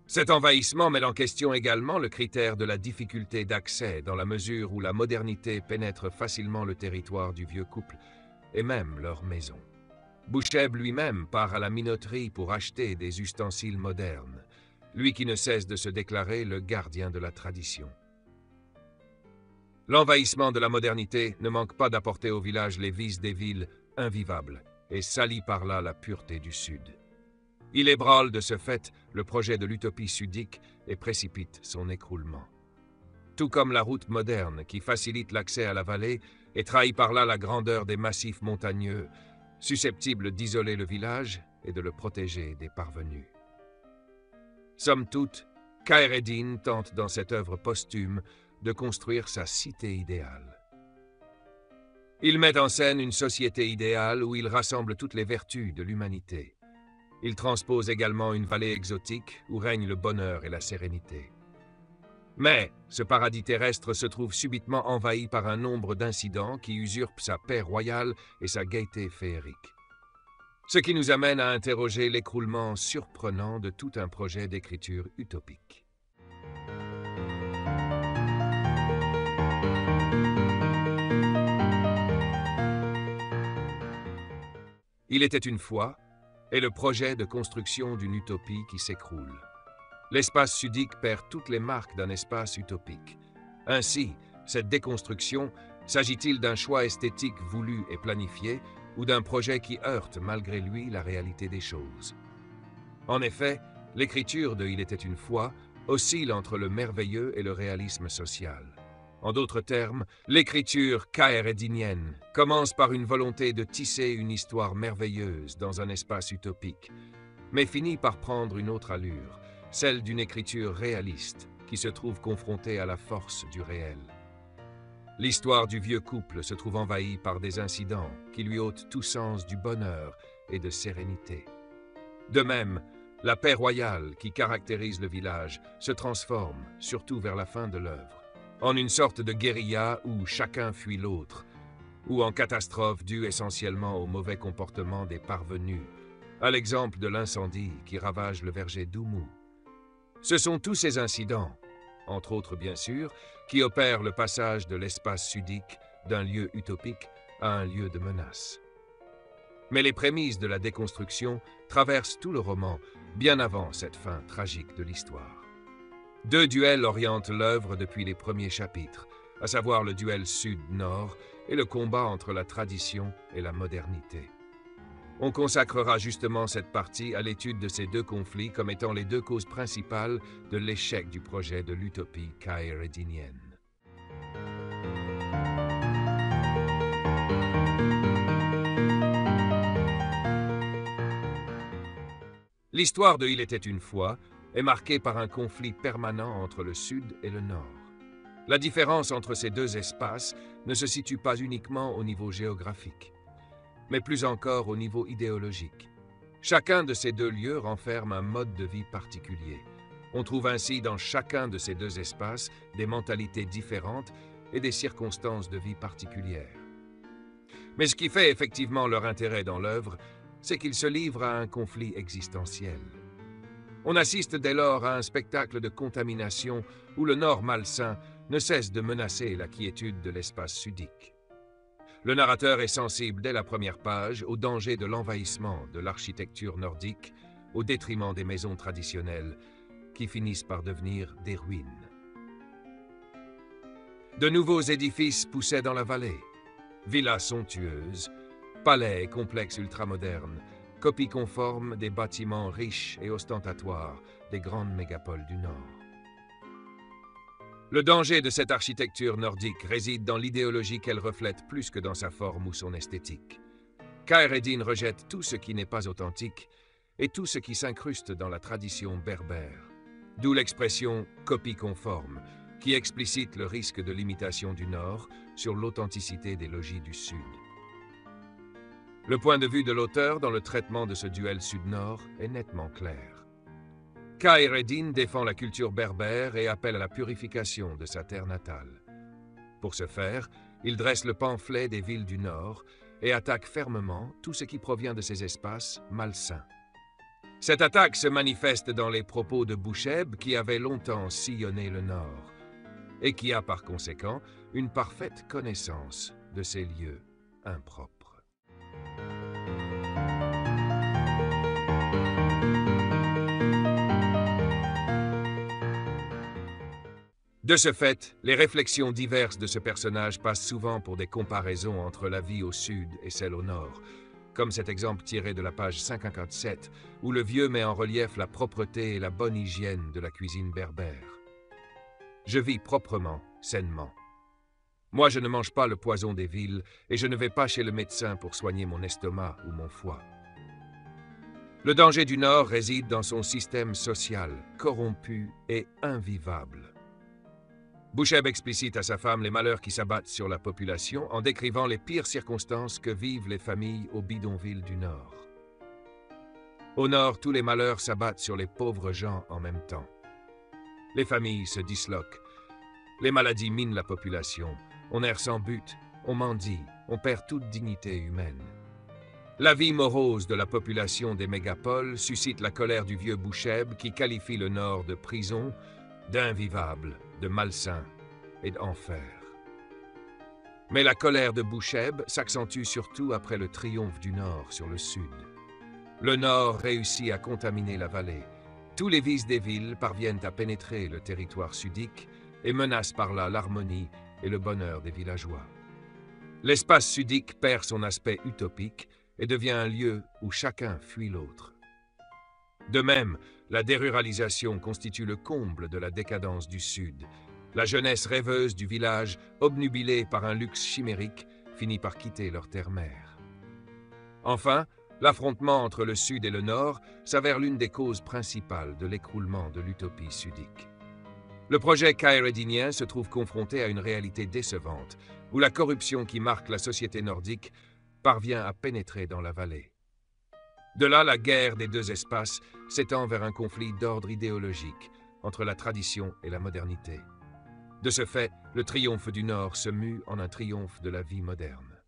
Cet envahissement met en question également le critère de la difficulté d'accès dans la mesure où la modernité pénètre facilement le territoire du vieux couple et même leur maison. Boucheb lui-même part à la minoterie pour acheter des ustensiles modernes, lui qui ne cesse de se déclarer le gardien de la tradition. L'envahissement de la modernité ne manque pas d'apporter au village les vices des villes invivables et salit par là la pureté du Sud. Il ébranle de ce fait le projet de l'utopie sudique et précipite son écroulement. Tout comme la route moderne qui facilite l'accès à la vallée et trahit par là la grandeur des massifs montagneux, susceptibles d'isoler le village et de le protéger des parvenus. Somme toute, Khaireddin tente dans cette œuvre posthume de construire sa cité idéale. Il met en scène une société idéale où il rassemble toutes les vertus de l'humanité. Il transpose également une vallée exotique où règne le bonheur et la sérénité. Mais ce paradis terrestre se trouve subitement envahi par un nombre d'incidents qui usurpent sa paix royale et sa gaieté féerique. Ce qui nous amène à interroger l'écroulement surprenant de tout un projet d'écriture utopique. Il était une fois, est le projet de construction d'une utopie qui s'écroule. L'espace sudique perd toutes les marques d'un espace utopique. Ainsi, cette déconstruction, s'agit-il d'un choix esthétique voulu et planifié ou d'un projet qui heurte malgré lui la réalité des choses? En effet, l'écriture de Il était une fois oscille entre le merveilleux et le réalisme social. En d'autres termes, l'écriture khaireddinienne commence par une volonté de tisser une histoire merveilleuse dans un espace utopique, mais finit par prendre une autre allure, celle d'une écriture réaliste qui se trouve confrontée à la force du réel. L'histoire du vieux couple se trouve envahie par des incidents qui lui ôtent tout sens du bonheur et de sérénité. De même, la paix royale qui caractérise le village se transforme, surtout vers la fin de l'œuvre, en une sorte de guérilla où chacun fuit l'autre, ou en catastrophe due essentiellement au mauvais comportement des parvenus, à l'exemple de l'incendie qui ravage le verger d'Oumou. Ce sont tous ces incidents, entre autres bien sûr, qui opèrent le passage de l'espace sudique d'un lieu utopique à un lieu de menace. Mais les prémices de la déconstruction traversent tout le roman, bien avant cette fin tragique de l'histoire. Deux duels orientent l'œuvre depuis les premiers chapitres, à savoir le duel sud-nord et le combat entre la tradition et la modernité. On consacrera justement cette partie à l'étude de ces deux conflits comme étant les deux causes principales de l'échec du projet de l'utopie khayr-eddinienne. L'histoire de Il était une fois est marquée par un conflit permanent entre le Sud et le Nord. La différence entre ces deux espaces ne se situe pas uniquement au niveau géographique, mais plus encore au niveau idéologique. Chacun de ces deux lieux renferme un mode de vie particulier. On trouve ainsi dans chacun de ces deux espaces des mentalités différentes et des circonstances de vie particulières. Mais ce qui fait effectivement leur intérêt dans l'œuvre, c'est qu'ils se livrent à un conflit existentiel. On assiste dès lors à un spectacle de contamination où le Nord malsain ne cesse de menacer la quiétude de l'espace sudique. Le narrateur est sensible dès la première page au danger de l'envahissement de l'architecture nordique au détriment des maisons traditionnelles qui finissent par devenir des ruines. De nouveaux édifices poussaient dans la vallée, villas somptueuses, palais et complexes ultramodernes, copies conformes des bâtiments riches et ostentatoires des grandes mégapoles du Nord. Le danger de cette architecture nordique réside dans l'idéologie qu'elle reflète plus que dans sa forme ou son esthétique. Khayr-Eddin rejette tout ce qui n'est pas authentique et tout ce qui s'incruste dans la tradition berbère, d'où l'expression « copie conforme » qui explicite le risque de l'imitation du Nord sur l'authenticité des logis du Sud. Le point de vue de l'auteur dans le traitement de ce duel Sud-Nord est nettement clair. Khayr-Eddin défend la culture berbère et appelle à la purification de sa terre natale. Pour ce faire, il dresse le pamphlet des villes du Nord et attaque fermement tout ce qui provient de ces espaces malsains. Cette attaque se manifeste dans les propos de Boucheb qui avait longtemps sillonné le Nord et qui a par conséquent une parfaite connaissance de ces lieux impropres. De ce fait, les réflexions diverses de ce personnage passent souvent pour des comparaisons entre la vie au sud et celle au nord, comme cet exemple tiré de la page 557, où le vieux met en relief la propreté et la bonne hygiène de la cuisine berbère. Je vis proprement, sainement. Moi, je ne mange pas le poison des villes et je ne vais pas chez le médecin pour soigner mon estomac ou mon foie. Le danger du Nord réside dans son système social, corrompu et invivable. Boucheb explicite à sa femme les malheurs qui s'abattent sur la population en décrivant les pires circonstances que vivent les familles aux bidonvilles du Nord. Au Nord, tous les malheurs s'abattent sur les pauvres gens en même temps. Les familles se disloquent, les maladies minent la population, on erre sans but, on mendie, on perd toute dignité humaine. La vie morose de la population des mégapoles suscite la colère du vieux Boucheb qui qualifie le Nord de prison, d'invivable, de malsain et d'enfer. Mais la colère de Boucheb s'accentue surtout après le triomphe du Nord sur le Sud. Le Nord réussit à contaminer la vallée. Tous les vices des villes parviennent à pénétrer le territoire sudique et menacent par là l'harmonie et le bonheur des villageois. L'espace sudique perd son aspect utopique et devient un lieu où chacun fuit l'autre. De même, la déruralisation constitue le comble de la décadence du Sud. La jeunesse rêveuse du village, obnubilée par un luxe chimérique, finit par quitter leur terre-mère. Enfin, l'affrontement entre le Sud et le Nord s'avère l'une des causes principales de l'écroulement de l'utopie sudique. Le projet khayr-eddinien se trouve confronté à une réalité décevante, où la corruption qui marque la société nordique parvient à pénétrer dans la vallée. De là, la guerre des deux espaces s'étend vers un conflit d'ordre idéologique entre la tradition et la modernité. De ce fait, le triomphe du Nord se mue en un triomphe de la vie moderne.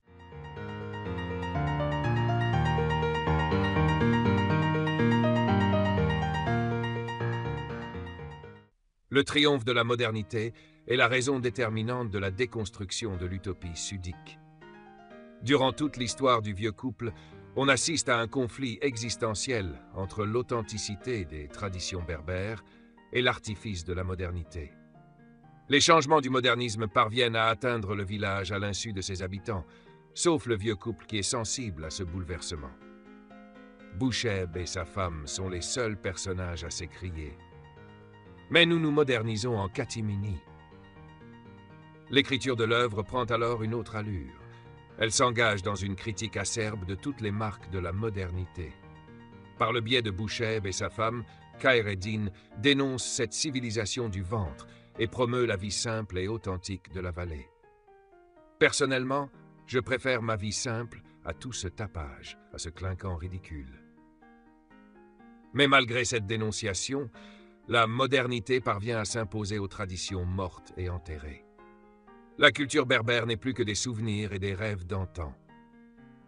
Le triomphe de la modernité est la raison déterminante de la déconstruction de l'utopie sudique. Durant toute l'histoire du vieux couple, on assiste à un conflit existentiel entre l'authenticité des traditions berbères et l'artifice de la modernité. Les changements du modernisme parviennent à atteindre le village à l'insu de ses habitants, sauf le vieux couple qui est sensible à ce bouleversement. Boucheb et sa femme sont les seuls personnages à s'écrier. Mais nous nous modernisons en catimini. L'écriture de l'œuvre prend alors une autre allure. Elle s'engage dans une critique acerbe de toutes les marques de la modernité. Par le biais de Boucheb et sa femme, Khaireddin dénonce cette civilisation du ventre et promeut la vie simple et authentique de la vallée. Personnellement, je préfère ma vie simple à tout ce tapage, à ce clinquant ridicule. Mais malgré cette dénonciation, la modernité parvient à s'imposer aux traditions mortes et enterrées. La culture berbère n'est plus que des souvenirs et des rêves d'antan.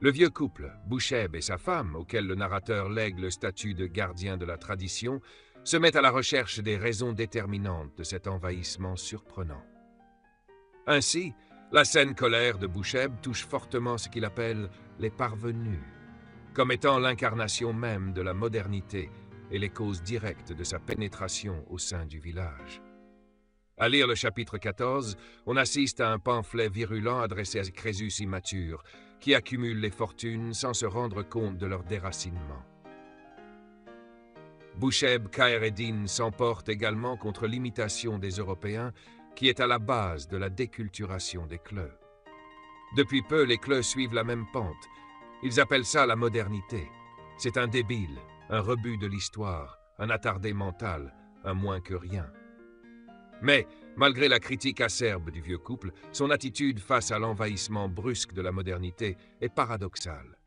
Le vieux couple, Boucheb et sa femme, auquel le narrateur lègue le statut de gardien de la tradition, se met à la recherche des raisons déterminantes de cet envahissement surprenant. Ainsi, la saine colère de Boucheb touche fortement ce qu'il appelle les parvenus, comme étant l'incarnation même de la modernité et les causes directes de sa pénétration au sein du village. À lire le chapitre 14, on assiste à un pamphlet virulent adressé à Crésus immature, qui accumule les fortunes sans se rendre compte de leur déracinement. Boucheb Khaireddin s'emporte également contre l'imitation des Européens qui est à la base de la déculturation des cleux. Depuis peu, les cleux suivent la même pente. Ils appellent ça la modernité. C'est un débile, un rebut de l'histoire, un attardé mental, un moins que rien. Mais, malgré la critique acerbe du vieux couple, son attitude face à l'envahissement brusque de la modernité est paradoxale.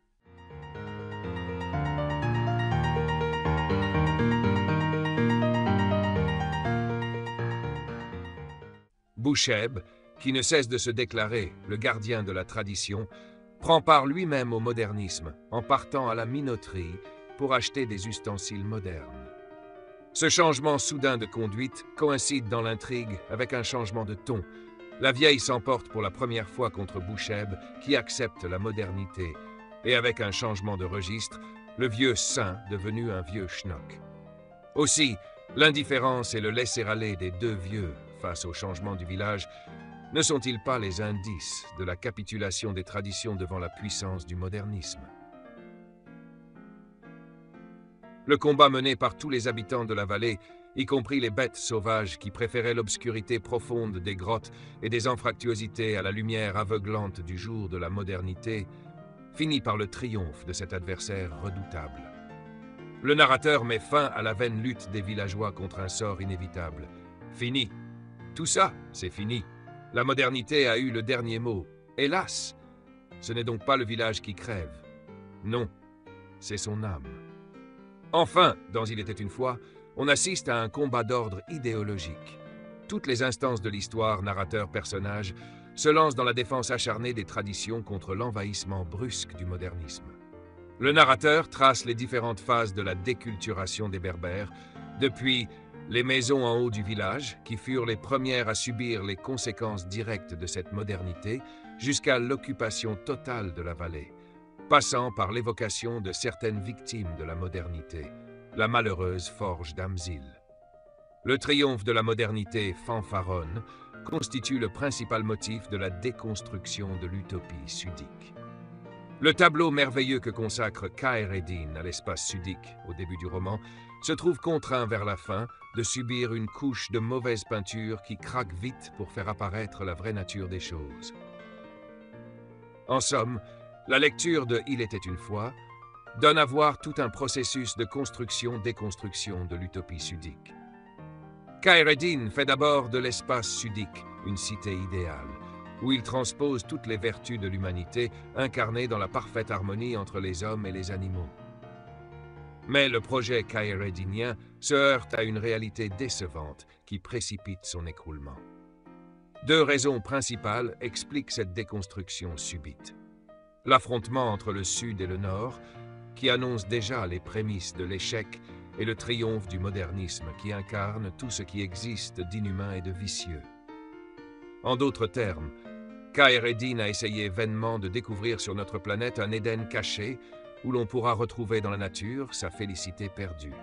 Boucheb, qui ne cesse de se déclarer le gardien de la tradition, prend part lui-même au modernisme en partant à la minoterie pour acheter des ustensiles modernes. Ce changement soudain de conduite coïncide dans l'intrigue avec un changement de ton. La vieille s'emporte pour la première fois contre Boucheb, qui accepte la modernité, et avec un changement de registre, le vieux saint devenu un vieux schnock. Aussi, l'indifférence et le laisser-aller des deux vieux face au changement du village ne sont-ils pas les indices de la capitulation des traditions devant la puissance du modernisme? Le combat mené par tous les habitants de la vallée, y compris les bêtes sauvages qui préféraient l'obscurité profonde des grottes et des anfractuosités à la lumière aveuglante du jour de la modernité, finit par le triomphe de cet adversaire redoutable. Le narrateur met fin à la vaine lutte des villageois contre un sort inévitable. Fini. Tout ça, c'est fini. La modernité a eu le dernier mot. Hélas, ce n'est donc pas le village qui crève. Non, c'est son âme. Enfin, dans Il était une fois, on assiste à un combat d'ordre idéologique. Toutes les instances de l'histoire, narrateur, personnage, se lancent dans la défense acharnée des traditions contre l'envahissement brusque du modernisme. Le narrateur trace les différentes phases de la déculturation des Berbères, depuis les maisons en haut du village, qui furent les premières à subir les conséquences directes de cette modernité, jusqu'à l'occupation totale de la vallée, passant par l'évocation de certaines victimes de la modernité, la malheureuse forge d'Amzil. Le triomphe de la modernité fanfaronne constitue le principal motif de la déconstruction de l'utopie sudique. Le tableau merveilleux que consacre Khaireddin à l'espace sudique au début du roman se trouve contraint vers la fin de subir une couche de mauvaise peinture qui craque vite pour faire apparaître la vraie nature des choses. En somme, la lecture de Il était une fois donne à voir tout un processus de construction-déconstruction de l'utopie sudique. Khaireddin fait d'abord de l'espace sudique une cité idéale, où il transpose toutes les vertus de l'humanité incarnées dans la parfaite harmonie entre les hommes et les animaux. Mais le projet khaireddinien se heurte à une réalité décevante qui précipite son écroulement. Deux raisons principales expliquent cette déconstruction subite. L'affrontement entre le Sud et le Nord, qui annonce déjà les prémices de l'échec et le triomphe du modernisme qui incarne tout ce qui existe d'inhumain et de vicieux. En d'autres termes, Khayr Eddin a essayé vainement de découvrir sur notre planète un Éden caché où l'on pourra retrouver dans la nature sa félicité perdue.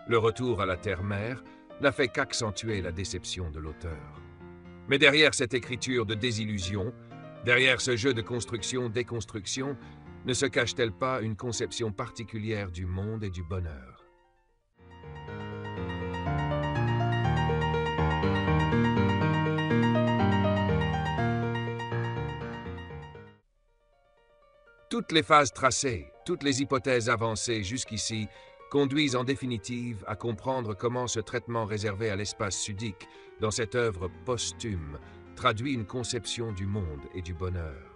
Le retour à la terre-mère n'a fait qu'accentuer la déception de l'auteur. Mais derrière cette écriture de désillusion, derrière ce jeu de construction-déconstruction, ne se cache-t-elle pas une conception particulière du monde et du bonheur? Toutes les phases tracées, toutes les hypothèses avancées jusqu'ici conduisent en définitive à comprendre comment ce traitement réservé à l'espace sudique, dans cette œuvre posthume, traduit une conception du monde et du bonheur.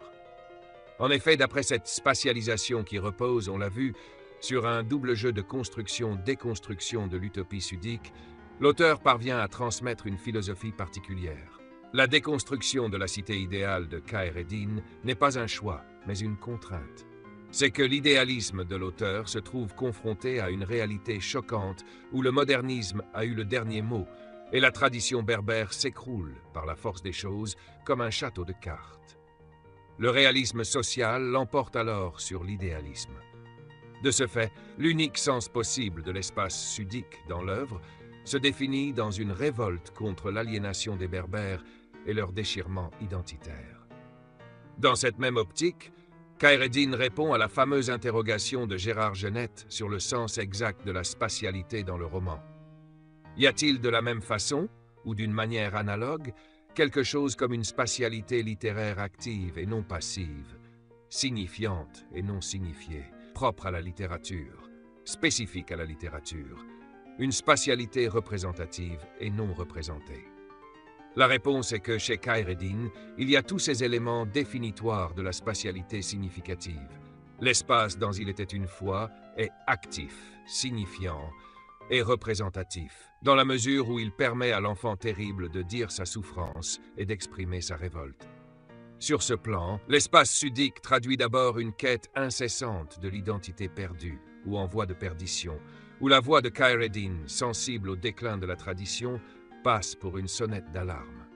En effet, d'après cette spatialisation qui repose, on l'a vu, sur un double jeu de construction-déconstruction de l'utopie sudique, l'auteur parvient à transmettre une philosophie particulière. La déconstruction de la cité idéale de Khayr Eddin n'est pas un choix, mais une contrainte. C'est que l'idéalisme de l'auteur se trouve confronté à une réalité choquante où le modernisme a eu le dernier mot et la tradition berbère s'écroule par la force des choses comme un château de cartes. Le réalisme social l'emporte alors sur l'idéalisme. De ce fait, l'unique sens possible de l'espace sudique dans l'œuvre se définit dans une révolte contre l'aliénation des Berbères et leur déchirement identitaire. Dans cette même optique, Khayr Eddin répond à la fameuse interrogation de Gérard Genette sur le sens exact de la spatialité dans le roman. Y a-t-il de la même façon, ou d'une manière analogue, quelque chose comme une spatialité littéraire active et non passive, signifiante et non signifiée, propre à la littérature, spécifique à la littérature, une spatialité représentative et non représentée? La réponse est que chez Khayr Eddin, il y a tous ces éléments définitoires de la spatialité significative. L'espace dans Il était une fois est actif, signifiant et représentatif, dans la mesure où il permet à l'enfant terrible de dire sa souffrance et d'exprimer sa révolte. Sur ce plan, l'espace sudique traduit d'abord une quête incessante de l'identité perdue ou en voie de perdition, où la voix de Khayr Eddin, sensible au déclin de la tradition, passe pour une sonnette d'alarme.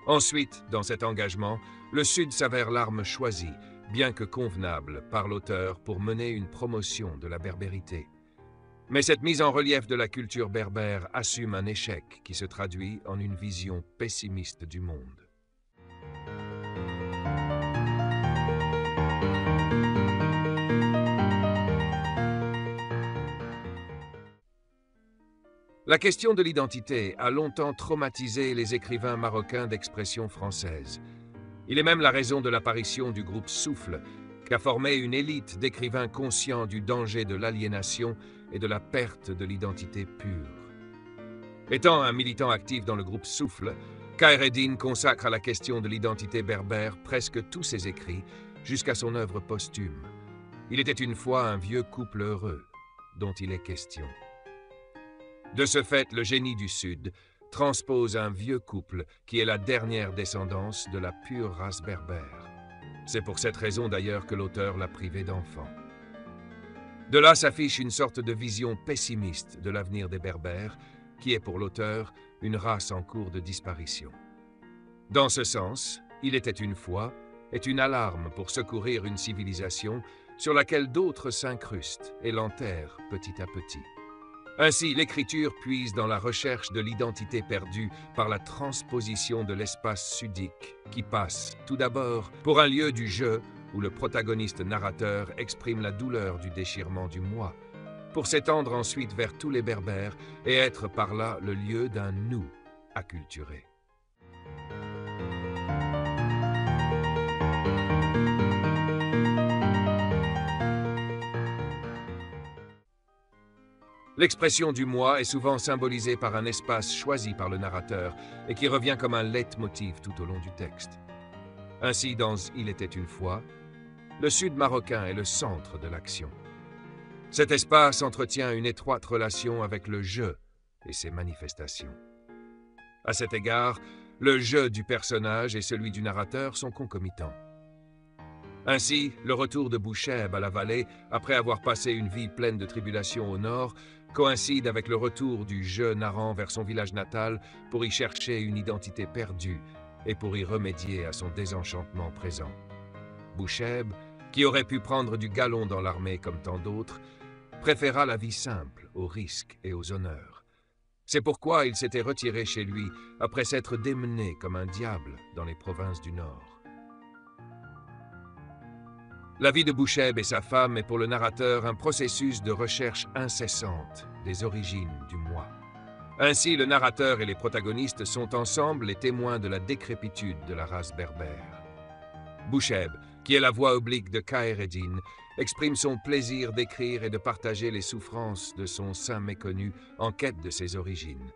Ensuite, dans cet engagement, le Sud s'avère l'arme choisie, bien que convenable, par l'auteur pour mener une promotion de la berbérité. Mais cette mise en relief de la culture berbère assume un échec qui se traduit en une vision pessimiste du monde. La question de l'identité a longtemps traumatisé les écrivains marocains d'expression française. Il est même la raison de l'apparition du groupe Souffle, qui a formé une élite d'écrivains conscients du danger de l'aliénation et de la perte de l'identité pure. Étant un militant actif dans le groupe Souffle, Khayr Eddin consacre à la question de l'identité berbère presque tous ses écrits, jusqu'à son œuvre posthume. Il était une fois un vieux couple heureux, dont il est question. De ce fait, le génie du Sud transpose un vieux couple qui est la dernière descendance de la pure race berbère. C'est pour cette raison d'ailleurs que l'auteur l'a privé d'enfants. De là s'affiche une sorte de vision pessimiste de l'avenir des Berbères, qui est pour l'auteur une race en cours de disparition. Dans ce sens, Il était une fois est une alarme pour secourir une civilisation sur laquelle d'autres s'incrustent et l'enterrent petit à petit. Ainsi, l'écriture puise dans la recherche de l'identité perdue par la transposition de l'espace sudique, qui passe, tout d'abord, pour un lieu du jeu où le protagoniste narrateur exprime la douleur du déchirement du moi, pour s'étendre ensuite vers tous les Berbères et être par là le lieu d'un nous acculturé. L'expression du moi est souvent symbolisée par un espace choisi par le narrateur et qui revient comme un leitmotiv tout au long du texte. Ainsi, dans Il était une fois, le sud marocain est le centre de l'action. Cet espace entretient une étroite relation avec le je et ses manifestations. À cet égard, le je du personnage et celui du narrateur sont concomitants. Ainsi, le retour de Boucheb à la vallée, après avoir passé une vie pleine de tribulations au nord, coïncide avec le retour du jeune Naran vers son village natal pour y chercher une identité perdue et pour y remédier à son désenchantement présent. Boucheb, qui aurait pu prendre du galon dans l'armée comme tant d'autres, préféra la vie simple aux risques et aux honneurs. C'est pourquoi il s'était retiré chez lui après s'être démené comme un diable dans les provinces du Nord. La vie de Boucheb et sa femme est pour le narrateur un processus de recherche incessante des origines du moi. Ainsi, le narrateur et les protagonistes sont ensemble les témoins de la décrépitude de la race berbère. Boucheb, qui est la voix oblique de Khayr Eddin, exprime son plaisir d'écrire et de partager les souffrances de son saint méconnu en quête de ses origines.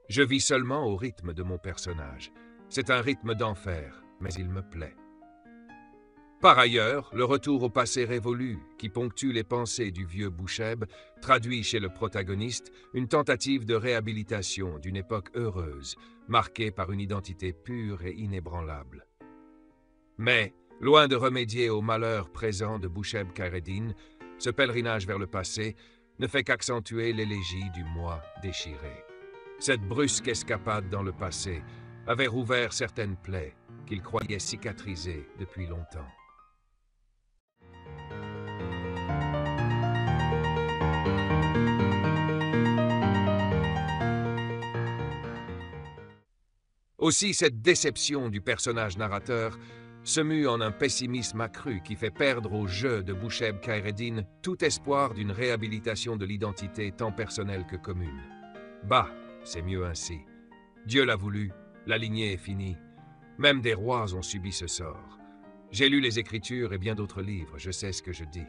Je vis seulement au rythme de mon personnage. C'est un rythme d'enfer, mais il me plaît. Par ailleurs, le retour au passé révolu, qui ponctue les pensées du vieux Boucheb, traduit chez le protagoniste une tentative de réhabilitation d'une époque heureuse, marquée par une identité pure et inébranlable. Mais, loin de remédier au malheur présent de Boucheb Khayr Eddin, ce pèlerinage vers le passé ne fait qu'accentuer l'élégie du moi déchiré. Cette brusque escapade dans le passé avait rouvert certaines plaies qu'il croyait cicatrisées depuis longtemps. Aussi, cette déception du personnage narrateur se mue en un pessimisme accru qui fait perdre au jeu de Boucheb Khayr Eddin tout espoir d'une réhabilitation de l'identité tant personnelle que commune. Bah, c'est mieux ainsi. Dieu l'a voulu, la lignée est finie. Même des rois ont subi ce sort. J'ai lu les Écritures et bien d'autres livres, je sais ce que je dis.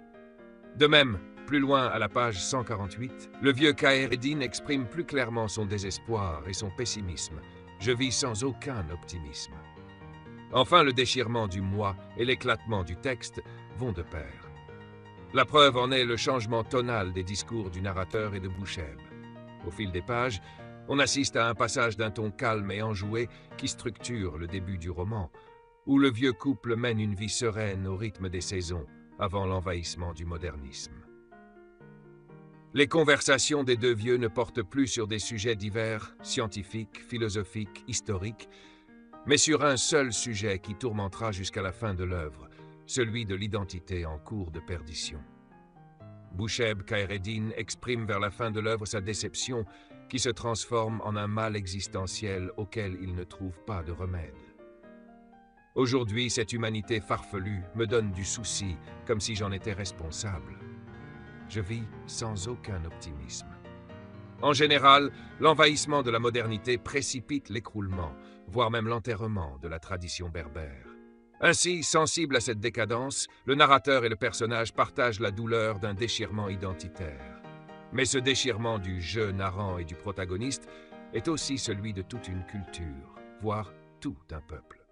De même, plus loin à la page 148, le vieux Khayr Eddin exprime plus clairement son désespoir et son pessimisme. Je vis sans aucun optimisme. Enfin, le déchirement du moi et l'éclatement du texte vont de pair. La preuve en est le changement tonal des discours du narrateur et de Boucheb. Au fil des pages, on assiste à un passage d'un ton calme et enjoué qui structure le début du roman, où le vieux couple mène une vie sereine au rythme des saisons, avant l'envahissement du modernisme. Les conversations des deux vieux ne portent plus sur des sujets divers, scientifiques, philosophiques, historiques, mais sur un seul sujet qui tourmentera jusqu'à la fin de l'œuvre, celui de l'identité en cours de perdition. Boucheb Khayr Eddin exprime vers la fin de l'œuvre sa déception qui se transforme en un mal existentiel auquel il ne trouve pas de remède. Aujourd'hui, cette humanité farfelue me donne du souci, comme si j'en étais responsable. Je vis sans aucun optimisme. En général, l'envahissement de la modernité précipite l'écroulement, voire même l'enterrement de la tradition berbère. Ainsi, sensible à cette décadence, le narrateur et le personnage partagent la douleur d'un déchirement identitaire. Mais ce déchirement du jeu narrant et du protagoniste est aussi celui de toute une culture, voire tout un peuple.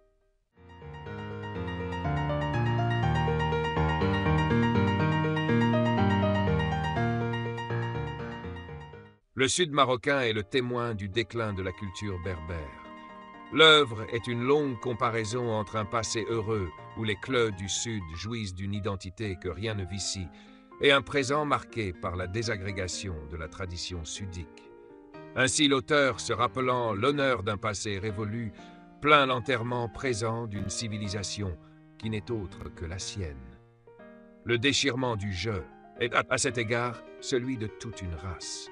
Le sud marocain est le témoin du déclin de la culture berbère. L'œuvre est une longue comparaison entre un passé heureux où les cleux du sud jouissent d'une identité que rien ne vicie et un présent marqué par la désagrégation de la tradition sudique. Ainsi, l'auteur, se rappelant l'honneur d'un passé révolu, plaint l'enterrement présent d'une civilisation qui n'est autre que la sienne. Le déchirement du jeu est, à cet égard, celui de toute une race.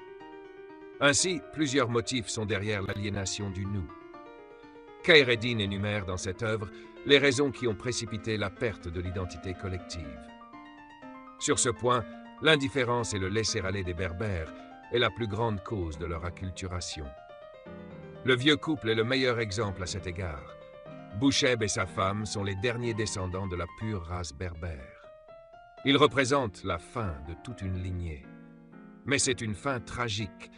Ainsi, plusieurs motifs sont derrière l'aliénation du nous. Khayr Eddin énumère dans cette œuvre les raisons qui ont précipité la perte de l'identité collective. Sur ce point, l'indifférence et le laisser-aller des Berbères est la plus grande cause de leur acculturation. Le vieux couple est le meilleur exemple à cet égard. Boucheb et sa femme sont les derniers descendants de la pure race berbère. Ils représentent la fin de toute une lignée. Mais c'est une fin tragique,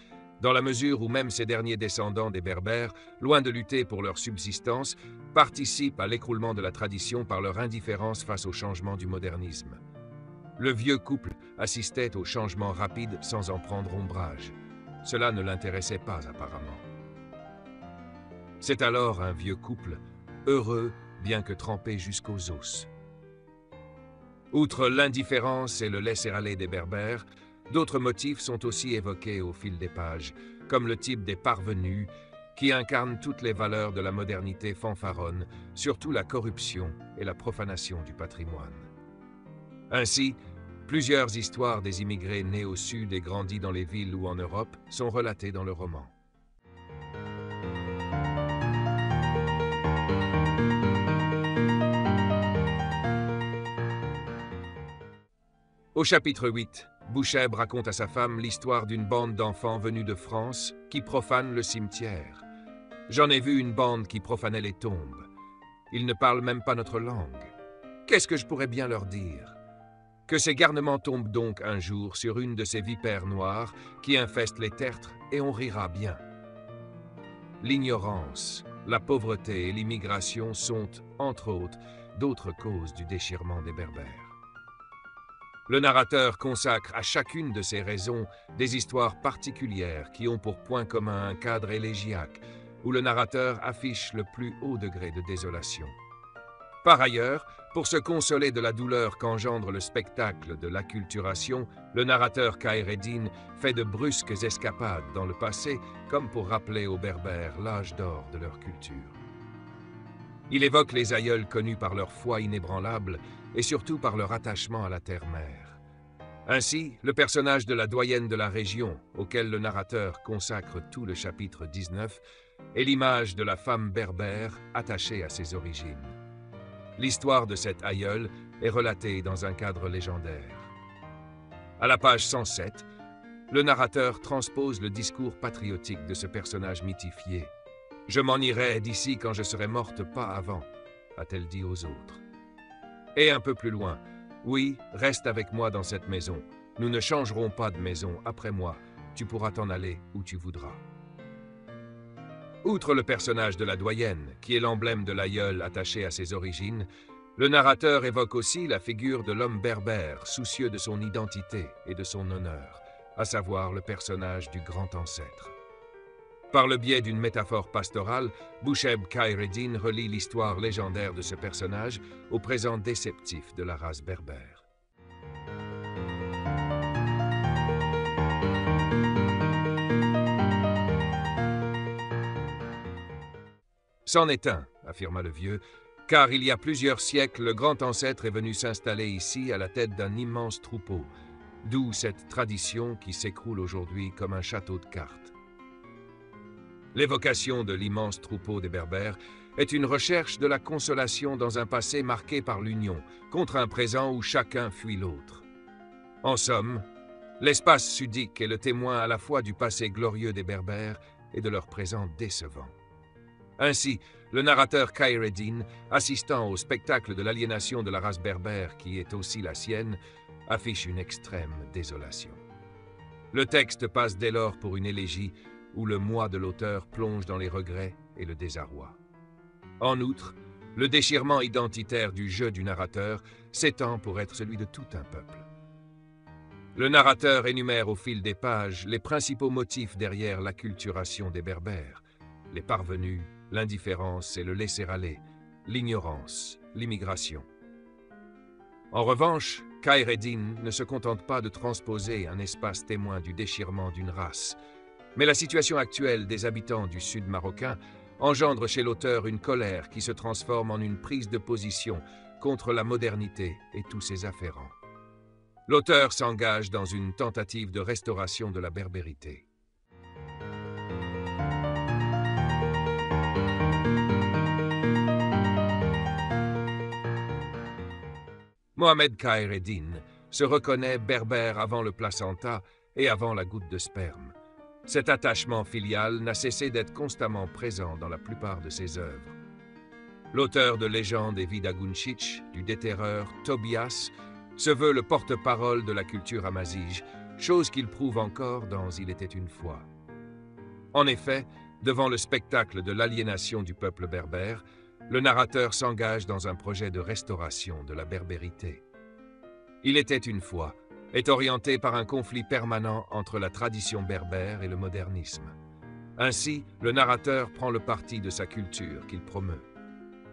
dans la mesure où même ces derniers descendants des Berbères, loin de lutter pour leur subsistance, participent à l'écroulement de la tradition par leur indifférence face au changement du modernisme. Le vieux couple assistait au changement rapide sans en prendre ombrage. Cela ne l'intéressait pas apparemment. C'est alors un vieux couple, heureux bien que trempé jusqu'aux os. Outre l'indifférence et le laisser-aller des Berbères, d'autres motifs sont aussi évoqués au fil des pages, comme le type des parvenus, qui incarnent toutes les valeurs de la modernité fanfaronne, surtout la corruption et la profanation du patrimoine. Ainsi, plusieurs histoires des immigrés nés au sud et grandis dans les villes ou en Europe sont relatées dans le roman. Au chapitre 8, Bouchèbe raconte à sa femme l'histoire d'une bande d'enfants venus de France qui profanent le cimetière. J'en ai vu une bande qui profanait les tombes. Ils ne parlent même pas notre langue. Qu'est-ce que je pourrais bien leur dire? Que ces garnements tombent donc un jour sur une de ces vipères noires qui infestent les tertres et on rira bien. L'ignorance, la pauvreté et l'immigration sont, entre autres, d'autres causes du déchirement des Berbères. Le narrateur consacre à chacune de ces raisons des histoires particulières qui ont pour point commun un cadre élégiaque, où le narrateur affiche le plus haut degré de désolation. Par ailleurs, pour se consoler de la douleur qu'engendre le spectacle de l'acculturation, le narrateur Khayr-ed-Din fait de brusques escapades dans le passé, comme pour rappeler aux Berbères l'âge d'or de leur culture. Il évoque les aïeuls connus par leur foi inébranlable et surtout par leur attachement à la terre-mère. Ainsi, le personnage de la doyenne de la région, auquel le narrateur consacre tout le chapitre 19, est l'image de la femme berbère attachée à ses origines. L'histoire de cette aïeule est relatée dans un cadre légendaire. À la page 107, le narrateur transpose le discours patriotique de ce personnage mythifié. « Je m'en irai d'ici quand je serai morte, pas avant », a-t-elle dit aux autres. Et un peu plus loin, « Oui, reste avec moi dans cette maison. Nous ne changerons pas de maison après moi. Tu pourras t'en aller où tu voudras. » Outre le personnage de la doyenne, qui est l'emblème de l'aïeul attaché à ses origines, le narrateur évoque aussi la figure de l'homme berbère, soucieux de son identité et de son honneur, à savoir le personnage du grand ancêtre. Par le biais d'une métaphore pastorale, Bouchèbe Khayr-ed-Din relie l'histoire légendaire de ce personnage au présent déceptif de la race berbère. C'en est un, affirma le vieux, car il y a plusieurs siècles, le grand ancêtre est venu s'installer ici à la tête d'un immense troupeau, d'où cette tradition qui s'écroule aujourd'hui comme un château de cartes. L'évocation de l'immense troupeau des Berbères est une recherche de la consolation dans un passé marqué par l'union, contre un présent où chacun fuit l'autre. En somme, l'espace sudique est le témoin à la fois du passé glorieux des Berbères et de leur présent décevant. Ainsi, le narrateur Khayr-ed-Din, assistant au spectacle de l'aliénation de la race berbère qui est aussi la sienne, affiche une extrême désolation. Le texte passe dès lors pour une élégie où le moi de l'auteur plonge dans les regrets et le désarroi. En outre, le déchirement identitaire du jeu du narrateur s'étend pour être celui de tout un peuple. Le narrateur énumère au fil des pages les principaux motifs derrière l'acculturation des Berbères, les parvenus, l'indifférence et le laisser-aller, l'ignorance, l'immigration. En revanche, Khayr-ed-Din ne se contente pas de transposer un espace témoin du déchirement d'une race, mais la situation actuelle des habitants du sud marocain engendre chez l'auteur une colère qui se transforme en une prise de position contre la modernité et tous ses afférents. L'auteur s'engage dans une tentative de restauration de la berbérité. Mohamed Khayr-ed-Din se reconnaît berbère avant le placenta et avant la goutte de sperme. Cet attachement filial n'a cessé d'être constamment présent dans la plupart de ses œuvres. L'auteur de légendes et Vida Gunchich, du déterreur Tobias, se veut le porte-parole de la culture amazighe, chose qu'il prouve encore dans Il était une fois. En effet, devant le spectacle de l'aliénation du peuple berbère, le narrateur s'engage dans un projet de restauration de la berbérité. Il était une fois est orienté par un conflit permanent entre la tradition berbère et le modernisme. Ainsi, le narrateur prend le parti de sa culture qu'il promeut.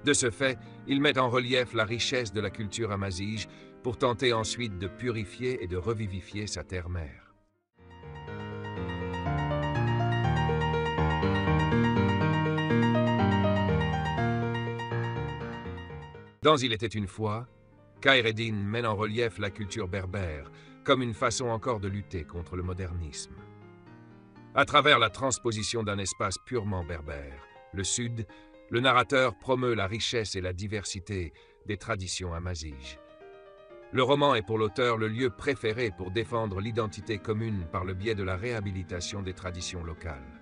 De ce fait, il met en relief la richesse de la culture amazighe pour tenter ensuite de purifier et de revivifier sa terre-mère. Dans Il était une fois, Khayr-ed-Din mène en relief la culture berbère comme une façon encore de lutter contre le modernisme. À travers la transposition d'un espace purement berbère, le Sud, le narrateur promeut la richesse et la diversité des traditions amaziges. Le roman est pour l'auteur le lieu préféré pour défendre l'identité commune par le biais de la réhabilitation des traditions locales.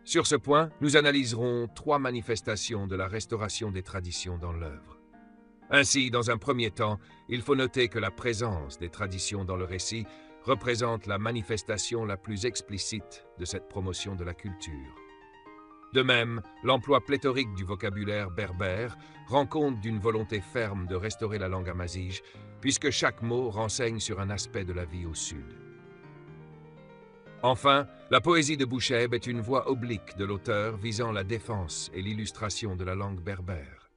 Sur ce point, nous analyserons 3 manifestations de la restauration des traditions dans l'œuvre. Ainsi, dans un premier temps, il faut noter que la présence des traditions dans le récit représente la manifestation la plus explicite de cette promotion de la culture. De même, l'emploi pléthorique du vocabulaire berbère rend compte d'une volonté ferme de restaurer la langue amazigh, puisque chaque mot renseigne sur un aspect de la vie au Sud. Enfin, la poésie de Bouchayeb est une voie oblique de l'auteur visant la défense et l'illustration de la langue berbère.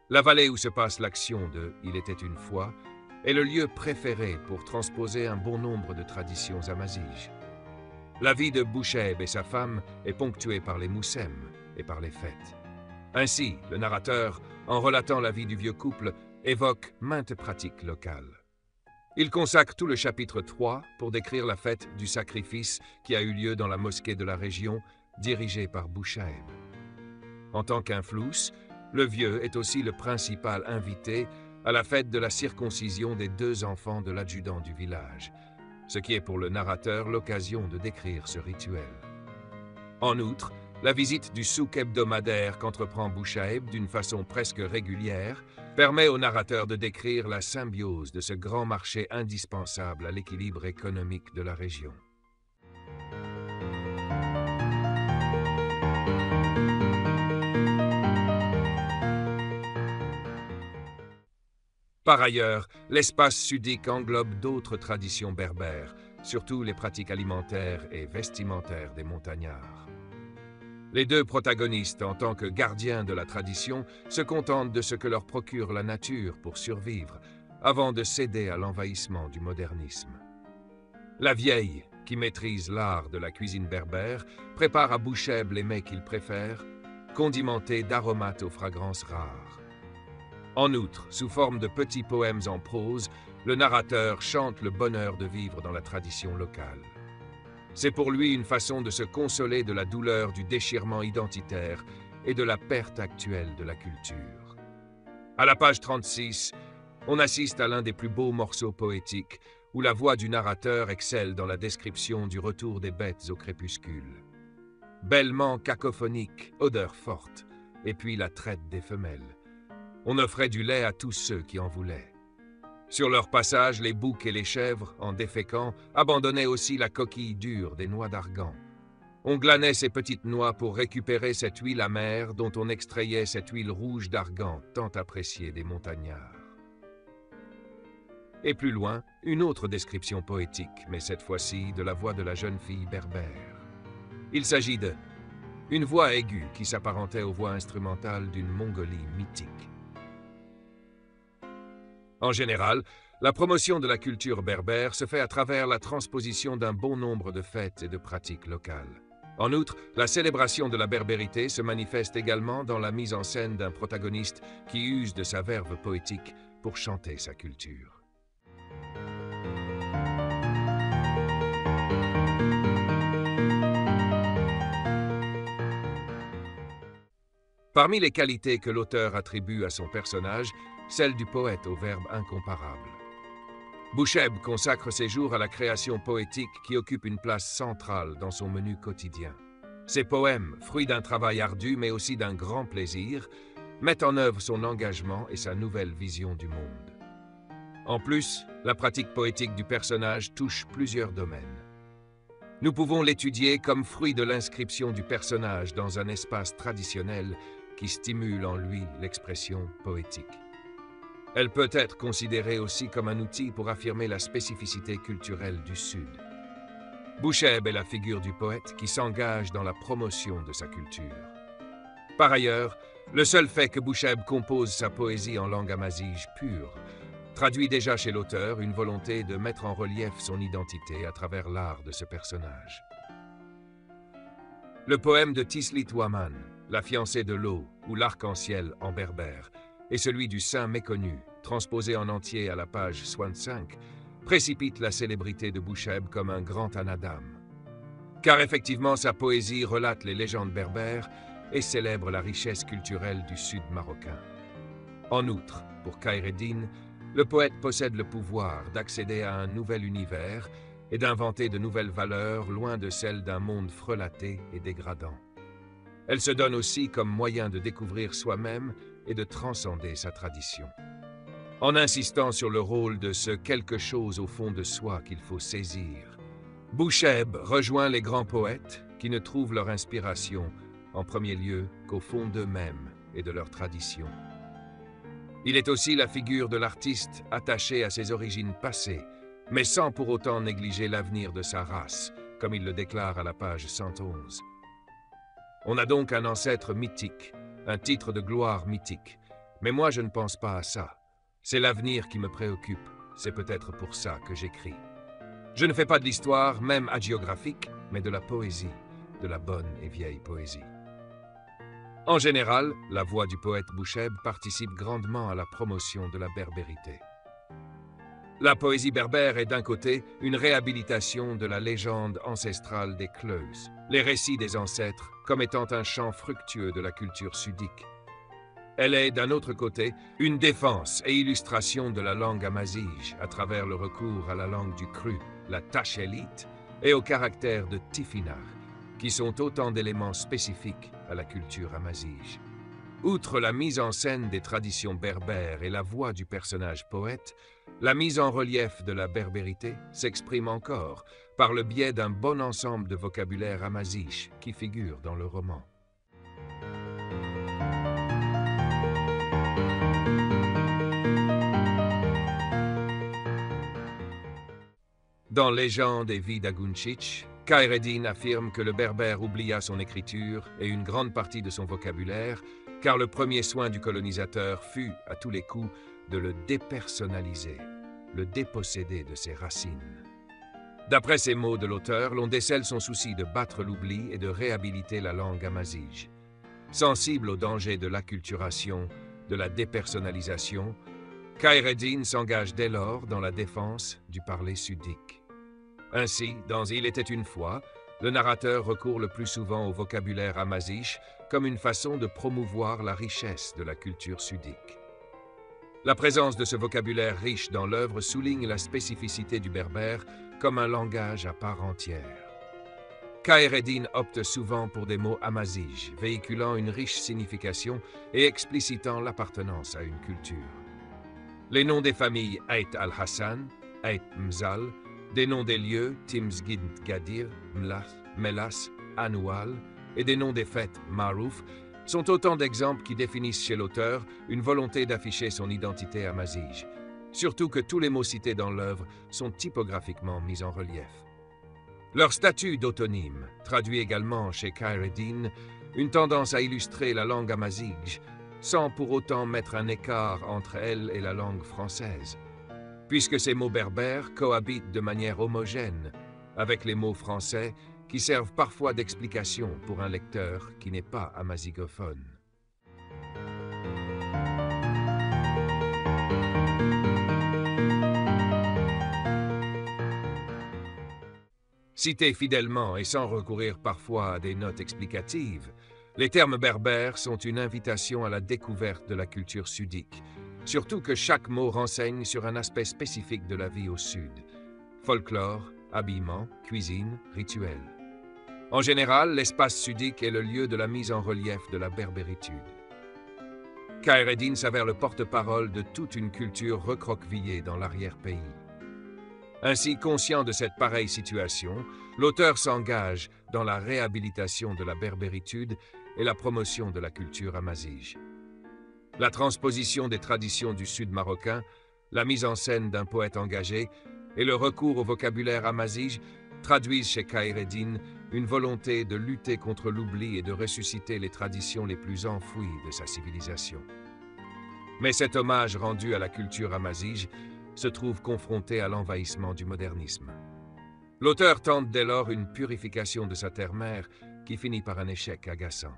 La vallée où se passe l'action de « Il était une fois » est le lieu préféré pour transposer un bon nombre de traditions amazighs. La vie de Bouchayeb et sa femme est ponctuée par les moussem et par les fêtes. Ainsi, le narrateur, en relatant la vie du vieux couple, évoque maintes pratiques locales. Il consacre tout le chapitre 3 pour décrire la fête du sacrifice qui a eu lieu dans la mosquée de la région, dirigée par Bouchayeb. En tant qu'inflous, le vieux est aussi le principal invité à la fête de la circoncision des 2 enfants de l'adjudant du village, ce qui est pour le narrateur l'occasion de décrire ce rituel. En outre, la visite du souk hebdomadaire qu'entreprend Bouchayeb d'une façon presque régulière permet au narrateur de décrire la symbiose de ce grand marché indispensable à l'équilibre économique de la région. Par ailleurs, l'espace sudique englobe d'autres traditions berbères, surtout les pratiques alimentaires et vestimentaires des montagnards. Les 2 protagonistes, en tant que gardiens de la tradition, se contentent de ce que leur procure la nature pour survivre, avant de céder à l'envahissement du modernisme. La vieille, qui maîtrise l'art de la cuisine berbère, prépare à Bouchayeb les mets qu'il préfère, condimentés d'aromates aux fragrances rares. En outre, sous forme de petits poèmes en prose, le narrateur chante le bonheur de vivre dans la tradition locale. C'est pour lui une façon de se consoler de la douleur du déchirement identitaire et de la perte actuelle de la culture. À la page 36, on assiste à l'un des plus beaux morceaux poétiques, où la voix du narrateur excelle dans la description du retour des bêtes au crépuscule. Bêlement cacophonique, odeur forte, et puis la traite des femelles. On offrait du lait à tous ceux qui en voulaient. Sur leur passage, les boucs et les chèvres, en déféquant, abandonnaient aussi la coquille dure des noix d'argan. On glanait ces petites noix pour récupérer cette huile amère dont on extrayait cette huile rouge d'argan tant appréciée des montagnards. Et plus loin, une autre description poétique, mais cette fois-ci de la voix de la jeune fille berbère. Il s'agit de une voix aiguë qui s'apparentait aux voix instrumentales d'une Mongolie mythique. En général, la promotion de la culture berbère se fait à travers la transposition d'un bon nombre de fêtes et de pratiques locales. En outre, la célébration de la berbérité se manifeste également dans la mise en scène d'un protagoniste qui use de sa verve poétique pour chanter sa culture. Parmi les qualités que l'auteur attribue à son personnage, celle du poète au verbe incomparable. Bouchayeb consacre ses jours à la création poétique qui occupe une place centrale dans son menu quotidien. Ses poèmes, fruits d'un travail ardu mais aussi d'un grand plaisir, mettent en œuvre son engagement et sa nouvelle vision du monde. En plus, la pratique poétique du personnage touche plusieurs domaines. Nous pouvons l'étudier comme fruit de l'inscription du personnage dans un espace traditionnel qui stimule en lui l'expression poétique. Elle peut être considérée aussi comme un outil pour affirmer la spécificité culturelle du Sud. Boucheb est la figure du poète qui s'engage dans la promotion de sa culture. Par ailleurs, le seul fait que Boucheb compose sa poésie en langue amazigh pure traduit déjà chez l'auteur une volonté de mettre en relief son identité à travers l'art de ce personnage. Le poème de Tislit Waman, La fiancée de l'eau ou L'arc-en-ciel en berbère, et celui du Saint méconnu, transposé en entier à la page 65, précipite la célébrité de Boucheb comme un grand anadam. Car effectivement, sa poésie relate les légendes berbères et célèbre la richesse culturelle du sud marocain. En outre, pour Khaireddine, le poète possède le pouvoir d'accéder à un nouvel univers et d'inventer de nouvelles valeurs loin de celles d'un monde frelaté et dégradant. Elle se donne aussi comme moyen de découvrir soi-même et de transcender sa tradition. En insistant sur le rôle de ce quelque chose au fond de soi qu'il faut saisir, Boucheb rejoint les grands poètes qui ne trouvent leur inspiration, en premier lieu, qu'au fond d'eux-mêmes et de leur tradition. Il est aussi la figure de l'artiste attaché à ses origines passées, mais sans pour autant négliger l'avenir de sa race, comme il le déclare à la page 111. On a donc un ancêtre mythique, un titre de gloire mythique, mais moi je ne pense pas à ça. C'est l'avenir qui me préoccupe, c'est peut-être pour ça que j'écris. Je ne fais pas de l'histoire, même hagiographique, mais de la poésie, de la bonne et vieille poésie. En général, la voix du poète Boucheb participe grandement à la promotion de la berbérité. La poésie berbère est d'un côté une réhabilitation de la légende ancestrale des Kleus, les récits des ancêtres comme étant un champ fructueux de la culture sudique. Elle est, d'un autre côté, une défense et illustration de la langue amazigh à travers le recours à la langue du cru, la tachelite, et au caractère de tifinagh, qui sont autant d'éléments spécifiques à la culture amazigh. Outre la mise en scène des traditions berbères et la voix du personnage poète, la mise en relief de la berbérité s'exprime encore par le biais d'un bon ensemble de vocabulaire amazigh qui figure dans le roman. Dans Légende et vie d'Agunchich, Khaireddine affirme que le berbère oublia son écriture et une grande partie de son vocabulaire, car le premier soin du colonisateur fut, à tous les coups, de le dépersonnaliser, le déposséder de ses racines. D'après ces mots de l'auteur, l'on décèle son souci de battre l'oubli et de réhabiliter la langue amazigh. Sensible au danger de l'acculturation, de la dépersonnalisation, Khaireddine s'engage dès lors dans la défense du parler sudique. Ainsi, dans Il était une fois, le narrateur recourt le plus souvent au vocabulaire amazigh comme une façon de promouvoir la richesse de la culture sudique. La présence de ce vocabulaire riche dans l'œuvre souligne la spécificité du berbère comme un langage à part entière. Khaireddine opte souvent pour des mots amazigh, véhiculant une riche signification et explicitant l'appartenance à une culture. Les noms des familles Ait al-Hassan, Ait Mzal, des noms des lieux, Timsgint Gadir, Mlath, Melas, Anoual, et des noms des fêtes, Marouf, sont autant d'exemples qui définissent chez l'auteur une volonté d'afficher son identité amazigh, surtout que tous les mots cités dans l'œuvre sont typographiquement mis en relief. Leur statut d'autonyme traduit également chez Khaireddine une tendance à illustrer la langue amazigh, sans pour autant mettre un écart entre elle et la langue française, puisque ces mots berbères cohabitent de manière homogène avec les mots français qui servent parfois d'explication pour un lecteur qui n'est pas amazigophone. Cités fidèlement et sans recourir parfois à des notes explicatives, les termes berbères sont une invitation à la découverte de la culture sudique, surtout que chaque mot renseigne sur un aspect spécifique de la vie au sud: folklore, habillement, cuisine, rituel. En général, l'espace sudique est le lieu de la mise en relief de la berbéritude. Khaireddine s'avère le porte-parole de toute une culture recroquevillée dans l'arrière-pays. Ainsi, conscient de cette pareille situation, l'auteur s'engage dans la réhabilitation de la berbéritude et la promotion de la culture amazigh. La transposition des traditions du sud marocain, la mise en scène d'un poète engagé et le recours au vocabulaire amazigh traduisent chez Khaireddin une volonté de lutter contre l'oubli et de ressusciter les traditions les plus enfouies de sa civilisation. Mais cet hommage rendu à la culture amazighe se trouve confronté à l'envahissement du modernisme. L'auteur tente dès lors une purification de sa terre-mère qui finit par un échec agaçant.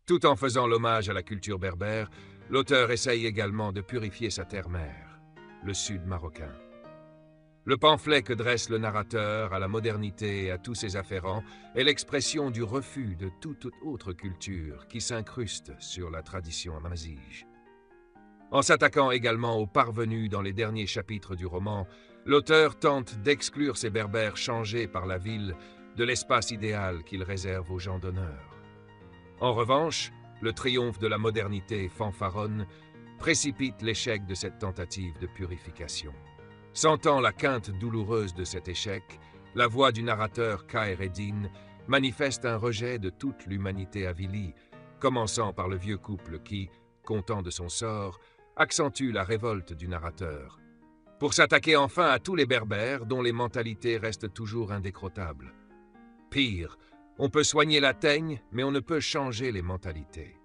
Tout en faisant l'hommage à la culture berbère, l'auteur essaye également de purifier sa terre-mère, le sud marocain. Le pamphlet que dresse le narrateur à la modernité et à tous ses afférents est l'expression du refus de toute autre culture qui s'incruste sur la tradition amazighe. En s'attaquant également aux parvenus dans les derniers chapitres du roman, l'auteur tente d'exclure ces berbères changés par la ville de l'espace idéal qu'il réserve aux gens d'honneur. En revanche, le triomphe de la modernité fanfaronne précipite l'échec de cette tentative de purification. Sentant la quinte douloureuse de cet échec, la voix du narrateur Khaireddin manifeste un rejet de toute l'humanité avilie, commençant par le vieux couple qui, content de son sort, accentue la révolte du narrateur, pour s'attaquer enfin à tous les berbères dont les mentalités restent toujours indécrottables. Pire, on peut soigner la teigne, mais on ne peut changer les mentalités.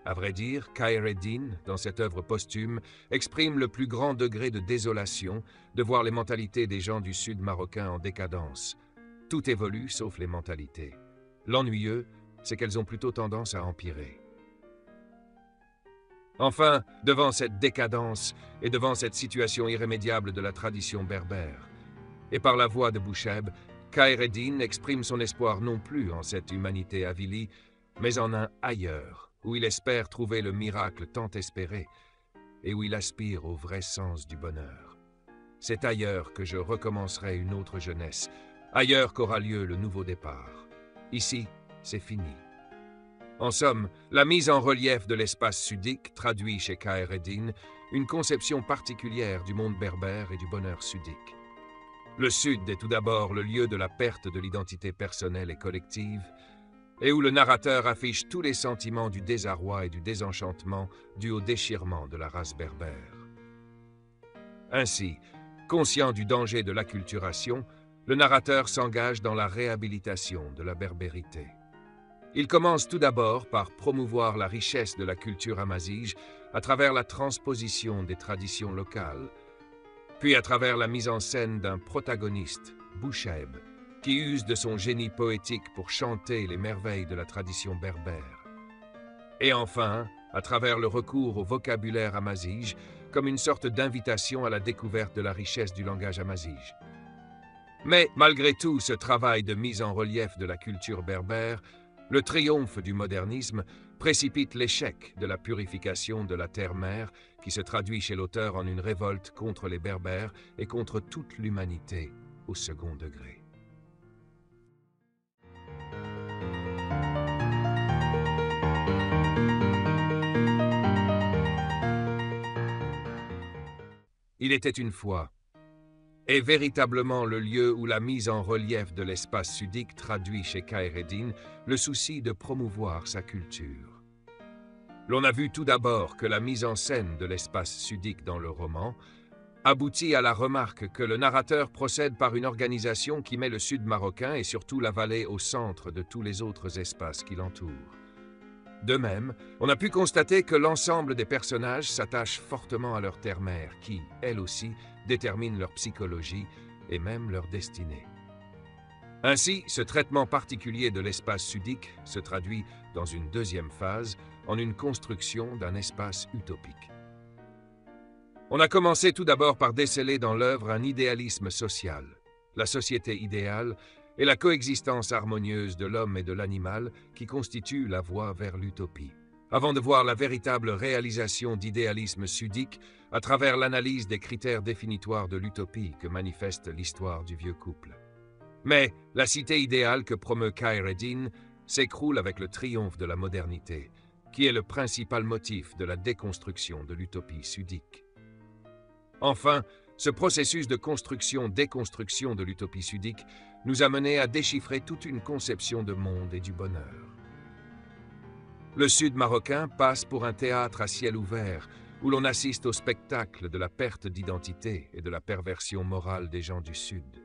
À vrai dire, Khaireddin, dans cette œuvre posthume, exprime le plus grand degré de désolation de voir les mentalités des gens du sud marocain en décadence. Tout évolue sauf les mentalités. L'ennuyeux, c'est qu'elles ont plutôt tendance à empirer. Enfin, devant cette décadence et devant cette situation irrémédiable de la tradition berbère, et par la voix de Boucheb, Khaireddin exprime son espoir non plus en cette humanité avilie, mais en un ailleurs, où il espère trouver le miracle tant espéré et où il aspire au vrai sens du bonheur. C'est ailleurs que je recommencerai une autre jeunesse, ailleurs qu'aura lieu le nouveau départ. Ici, c'est fini. En somme, la mise en relief de l'espace sudique traduit chez Khaireddin une conception particulière du monde berbère et du bonheur sudique. Le Sud est tout d'abord le lieu de la perte de l'identité personnelle et collective, et où le narrateur affiche tous les sentiments du désarroi et du désenchantement dus au déchirement de la race berbère. Ainsi, conscient du danger de l'acculturation, le narrateur s'engage dans la réhabilitation de la berbérité. Il commence tout d'abord par promouvoir la richesse de la culture amazighe à travers la transposition des traditions locales, puis à travers la mise en scène d'un protagoniste, Boucheb, qui use de son génie poétique pour chanter les merveilles de la tradition berbère. Et enfin, à travers le recours au vocabulaire amazighe comme une sorte d'invitation à la découverte de la richesse du langage amazighe. Mais malgré tout ce travail de mise en relief de la culture berbère, le triomphe du modernisme précipite l'échec de la purification de la terre-mère qui se traduit chez l'auteur en une révolte contre les berbères et contre toute l'humanité au second degré. Il était une fois, est véritablement le lieu où la mise en relief de l'espace sudique traduit chez Khaireddin le souci de promouvoir sa culture. L'on a vu tout d'abord que la mise en scène de l'espace sudique dans le roman aboutit à la remarque que le narrateur procède par une organisation qui met le sud marocain et surtout la vallée au centre de tous les autres espaces qui l'entourent. De même, on a pu constater que l'ensemble des personnages s'attachent fortement à leur terre-mère qui, elle aussi, détermine leur psychologie et même leur destinée. Ainsi, ce traitement particulier de l'espace sudique se traduit, dans une deuxième phase, en une construction d'un espace utopique. On a commencé tout d'abord par déceler dans l'œuvre un idéalisme social, la société idéale et la coexistence harmonieuse de l'homme et de l'animal qui constitue la voie vers l'utopie, avant de voir la véritable réalisation d'idéalisme sudique à travers l'analyse des critères définitoires de l'utopie que manifeste l'histoire du vieux couple. Mais la cité idéale que promeut Khaireddin s'écroule avec le triomphe de la modernité, qui est le principal motif de la déconstruction de l'utopie sudique. Enfin, ce processus de construction-déconstruction de l'utopie sudique nous a mené à déchiffrer toute une conception de monde et du bonheur. Le sud marocain passe pour un théâtre à ciel ouvert, où l'on assiste au spectacle de la perte d'identité et de la perversion morale des gens du sud.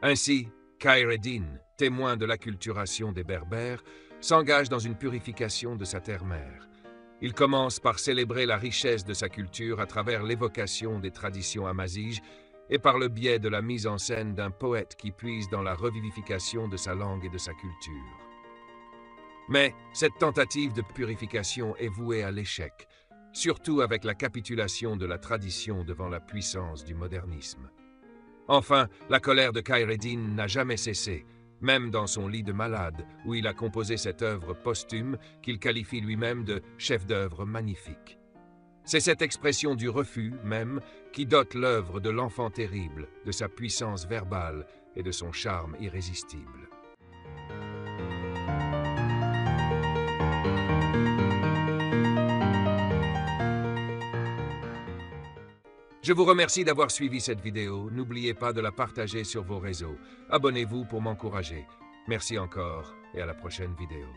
Ainsi, Khayr Eddin, témoin de l'acculturation des Berbères, s'engage dans une purification de sa terre-mère. Il commence par célébrer la richesse de sa culture à travers l'évocation des traditions amaziges et par le biais de la mise en scène d'un poète qui puise dans la revivification de sa langue et de sa culture. Mais cette tentative de purification est vouée à l'échec, surtout avec la capitulation de la tradition devant la puissance du modernisme. Enfin, la colère de Khayr Eddin n'a jamais cessé, même dans son lit de malade, où il a composé cette œuvre posthume qu'il qualifie lui-même de chef-d'œuvre magnifique. C'est cette expression du refus même qui dote l'œuvre de l'enfant terrible, de sa puissance verbale et de son charme irrésistible. Je vous remercie d'avoir suivi cette vidéo. N'oubliez pas de la partager sur vos réseaux. Abonnez-vous pour m'encourager. Merci encore et à la prochaine vidéo.